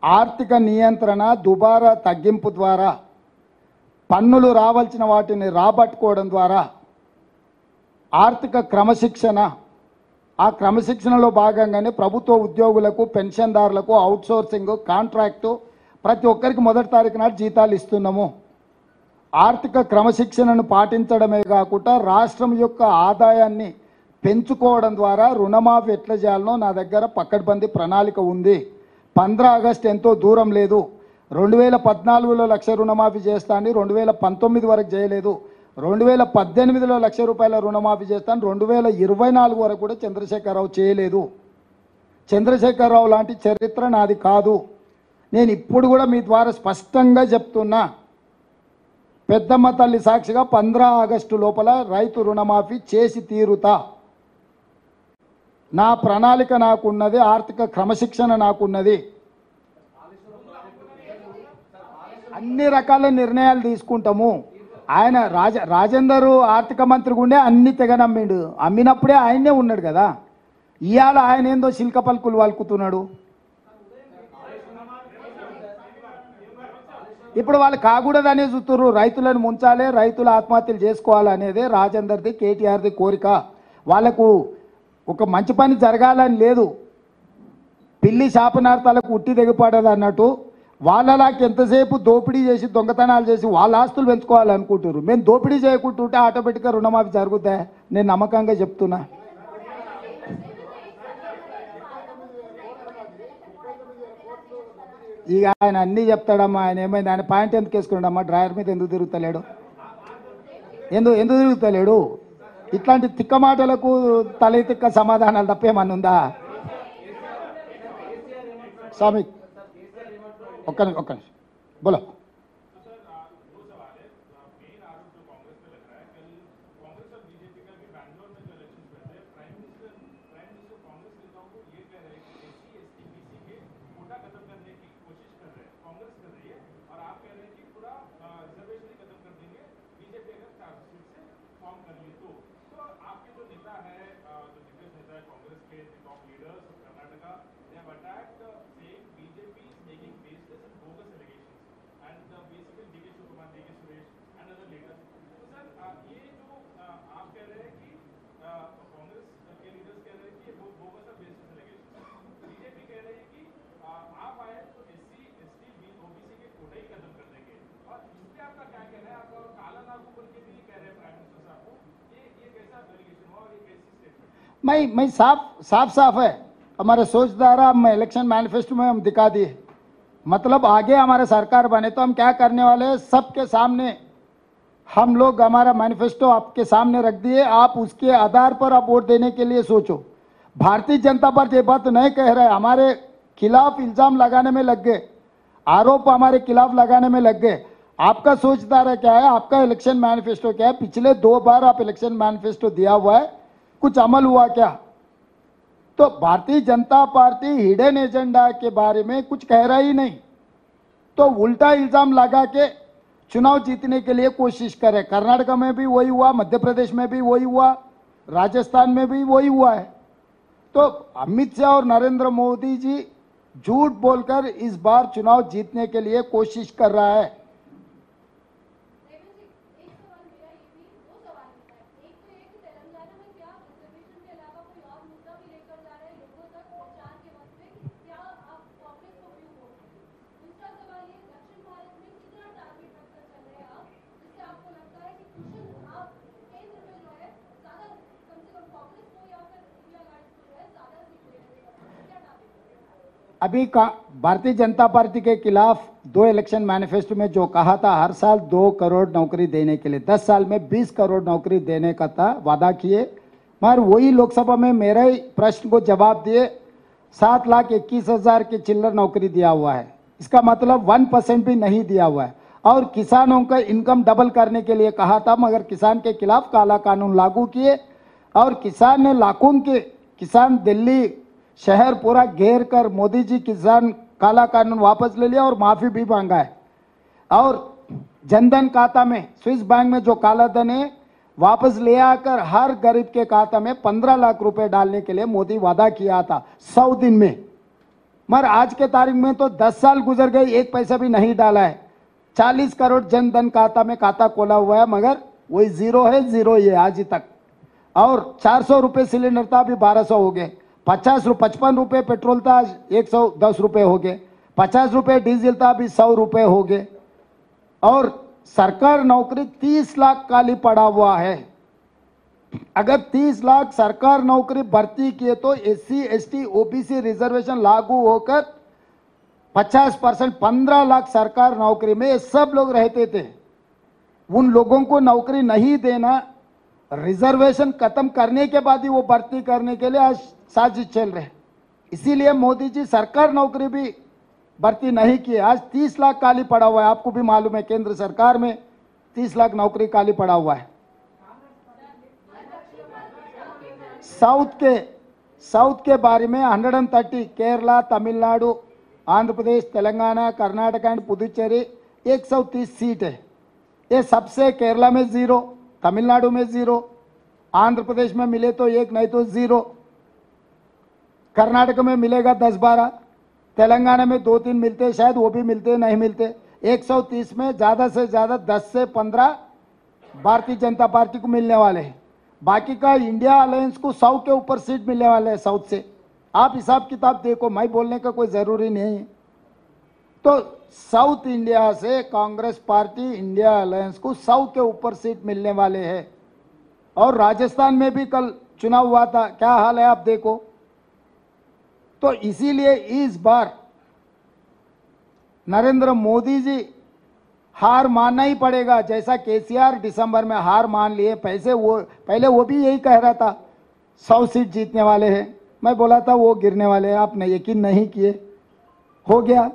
ఆర్థిక నియంత్రణ దుబారా తగ్గింపు ద్వారా పన్నులు రావాల్సిన వాటిని రాబట్టుకోవడం ద్వారా ఆర్థిక క్రమశిక్షణ, ఆ క్రమశిక్షణలో భాగంగానే ప్రభుత్వ ఉద్యోగులకు పెన్షన్దారులకు అవుట్సోర్సింగ్ కాంట్రాక్టు ప్రతి ఒక్కరికి 1 తారీఖు నాడు జీతాలు ఇస్తున్నాము. ఆర్థిక క్రమశిక్షణను పాటించడమే కాకుండా రాష్ట్రం యొక్క ఆదాయాన్ని పెంచుకోవడం ద్వారా రుణమాఫీ ఎట్లా చేయాలనో నా దగ్గర పక్కడ్బందీ ప్రణాళిక ఉంది. 15 ఆగస్టు ఎంతో దూరం లేదు. 2014లో 1,00,000 రుణమాఫీ చేస్తాను, 2019 వరకు చేయలేదు. 2018లో 1,00,000 రూపాయల రుణమాఫీ చేస్తాను, 2024 వరకు కూడా చంద్రశేఖరరావు చేయలేదు. చంద్రశేఖరరావు లాంటి చరిత్ర నాది కాదు. నేను ఇప్పుడు కూడా మీ ద్వారా స్పష్టంగా చెప్తున్నా, పెద్దమ్మ తల్లి సాక్షిగా 15 ఆగస్టు లోపల రైతు రుణమాఫీ చేసి తీరుతా. నా ప్రణాళిక నాకున్నది, ఆర్థిక క్రమశిక్షణ నాకున్నది. అన్ని రకాల నిర్ణయాలు తీసుకుంటాము. ఆయన రాజేందర్ ఆర్థిక మంత్రి ఉండే అన్ని తెగ నమ్మిండు, అమ్మినప్పుడే ఆయనే ఉన్నాడు కదా. ఇవాళ ఆయన ఏందో శిల్క పలుకులు వలుకుతున్నాడు. ఇప్పుడు వాళ్ళు కాకూడదనే చూస్తున్నారు, రైతులను ముంచాలి, రైతులు ఆత్మహత్యలు చేసుకోవాలనేదే రాజేందర్ది కేటీఆర్ది కోరిక. వాళ్ళకు ఒక మంచి పని జరగాలని లేదు, పిల్లి శాపనార్థాలకు ఉట్టి దిగపడదు అన్నట్టు వాళ్ళలాకి ఎంతసేపు దోపిడీ చేసి దొంగతనాలు చేసి వాళ్ళ ఆస్తులు పెంచుకోవాలనుకుంటున్నారు. మేము దోపిడీ చేయకుంటుంటే ఆటోమేటిక్గా రుణమాఫీ జరుగుతాయి, నేను నమ్మకంగా చెప్తున్నా. ఇక ఆయన అన్నీ చెప్తాడమ్మా. ఆయన ఏమైంది, ఆయన పాయింట్ ఎందుకు వేసుకున్నాడమ్మా, డ్రాయర్ మీద ఎందుకు తిరుగుతలేడు, ఎందుకు తిరుగుతలేడు? ఇట్లాంటి తిక్క మాటలకు తల తిక్క సమాధానాలు తప్పేమన్నా ఉందా స్వామి? ఒక్క నిమిషం బోలో. मैं साफ है हमारे सोचधारा, हम इलेक्शन मैनिफेस्टो में हम दिखा दिए। मतलब आगे हमारे सरकार बने तो हम क्या करने वाले हैं सबके सामने हम लोग हमारा मैनिफेस्टो आपके सामने रख दिए। आप उसके आधार पर आप वोट देने के लिए सोचो। भारतीय जनता पार्टी ये बात नहीं कह रहा है, हमारे खिलाफ इल्जाम लगाने में लग गए, आरोप हमारे खिलाफ लगाने में लग गए। आपका सोचधारा क्या है, आपका इलेक्शन मैनिफेस्टो क्या है? पिछले 2 बार आप इलेक्शन मैनिफेस्टो दिया हुआ है, कुछ अमल हुआ क्या? तो Bharatiya Janata party hidden agenda के बारे में कुछ कह रहा ही नहीं, तो उल्टा इल्जाम लगा के चुनाव जीतने के लिए कोशिश करे। कर्नाटक में भी वही हुआ, मध्य प्रदेश में भी वही हुआ, राजस्थान में भी वही हुआ है। तो अमित शाह और नरेंद्र मोदी जी झूठ बोलकर इस बार चुनाव जीतने के लिए कोशिश कर रहा है। अभी का भारतीय जनता पार्टी के खिलाफ 2 इलेक्शन मैनिफेस्टो में जो कहा था हर साल 2 करोड़ नौकरी देने के लिए, 10 साल में 20 करोड़ नौकरी देने का था वादा किए, मगर वही लोकसभा में मेरे प्रश्न को जवाब दिए 7,21,000 की चिल्लर नौकरी दिया हुआ है। इसका मतलब 1% भी नहीं दिया हुआ है। और किसानों का इनकम डबल करने के लिए कहा था, मगर किसान के खिलाफ काला कानून लागू किए और किसान ने लाखों के किसान दिल्ली शहर पूरा घेर कर मोदी जी किसान काला कानून वापस ले लिया और माफी भी मांगा है। और जनधन खाता में स्विस बैंक में जो काला धन है वापस ले आकर हर गरीब के खाता में 15 लाख रुपए डालने के लिए मोदी वादा किया था 100 दिन में, मगर आज के तारीख में तो 10 साल गुजर गए, 1 पैसा भी नहीं डाला है। 40 करोड़ जनधन खाता में खाता खोला हुआ है, मगर वही जीरो है, जीरो ही है आज तक। और 400 रुपये सिलेंडर था, अभी 1200 हो गए। 55 रुपये पेट्रोल था, आज 110 रुपये हो गए। 50 रुपये डीजल था, अभी 100 रुपये हो गए। और सरकार नौकरी 30 लाख खाली पड़ा हुआ है। अगर 30 लाख सरकार नौकरी भर्ती किए तो SC ST OBC रिजर्वेशन लागू होकर 50%, 15 लाख सरकार नौकरी में सब लोग रहते थे। उन लोगों को नौकरी नहीं देना, रिजर्वेशन खत्म करने के बाद ही वो भर्ती करने के लिए आज साजिश चल रहे। इसीलिए मोदी जी सरकार नौकरी भी भर्ती नहीं की। आज 30 लाख खाली पड़ा हुआ है। आपको भी मालूम है केंद्र सरकार में 30 लाख नौकरी खाली पड़ा हुआ है। साउथ के बारे में 130 केरला, तमिलनाडु, आंध्र प्रदेश, तेलंगाना, कर्नाटक एंड पुदुचेरी 130 सीट है। ये सबसे केरला में 0, तमिलनाडु में 0, आंध्र प्रदेश में मिले तो 1 नहीं तो 0, कर्नाटक में मिलेगा 10-12, तेलंगाना में 2-3 मिलते, शायद वो भी मिलते नहीं मिलते। 130 में ज़्यादा से ज़्यादा 10 से 15 भारतीय जनता पार्टी को मिलने वाले हैं। बाकी का इंडिया अलायंस को 100 के ऊपर सीट मिलने वाले हैं साउथ से। आप हिसाब किताब देखो, मैं बोलने का कोई ज़रूरी नहीं है। तो साउथ इंडिया से कांग्रेस पार्टी इंडिया अलायंस को 100 के ऊपर सीट मिलने वाले हैं। और राजस्थान में भी कल चुनाव हुआ था, क्या हाल है आप देखो। तो इसीलिए इस बार नरेंद्र मोदी जी हार मानना ही पड़ेगा, जैसा केसीआर दिसंबर में हार मान लिए। पैसे वो पहले वो भी यही कह रहा था 100 सीट जीतने वाले हैं, मैं बोला था वो गिरने वाले हैं, आपने यकीन नहीं किए, हो गया।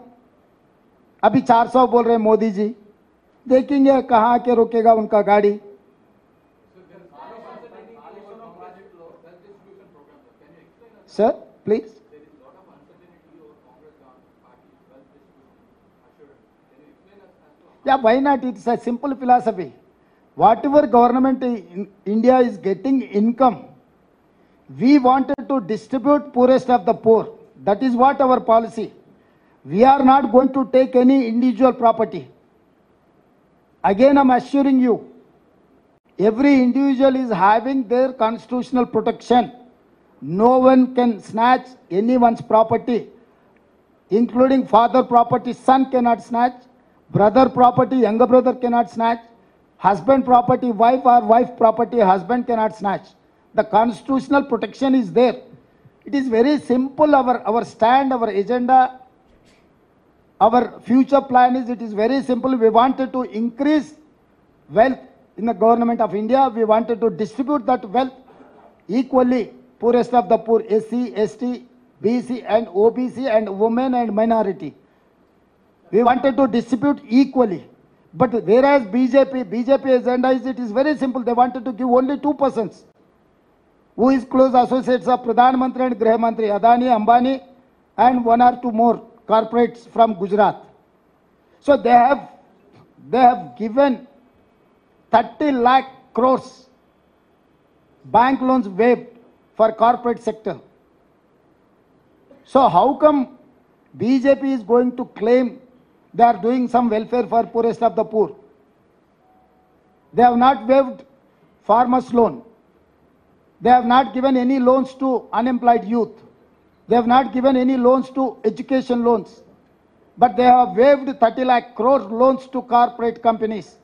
अभी 400 बोल रहे मोदी जी, देखेंगे कहाँ आके रुकेगा उनका गाड़ी। Sir please. Yeah, why not? It's a simple philosophy. Whatever government in India is getting income, we wanted to distribute poorest of the poor. That is what our policy. We are not going to take any individual property. Again, I'm assuring you, every individual is having their constitutional protection. No one can snatch anyone's property, including father property, son cannot snatch. Brother property, younger brother cannot snatch. Husband property, wife or wife property, husband cannot snatch. The constitutional protection is there. It is very simple, our stand, our agenda, our future plan is, it is very simple. We wanted to increase wealth in the government of India. We wanted to distribute that wealth equally, poorest of the poor, SC, ST, BC and OBC and women and minority. We wanted to distribute equally. But whereas BJP agenda is, it is very simple. They wanted to give only 2 persons who is close associates of Pradhan Mantri and Griha Mantri, Adani, Ambani, and 1 or 2 more corporates from Gujarat. So they have given 30 lakh crores bank loans waived for corporate sector. So how come BJP is going to claim they are doing some welfare for poorest of the poor? They have not waived farmers' loan. They have not given any loans to unemployed youth. They have not given any loans to education loans. But they have waived 30 lakh crore loans to corporate companies.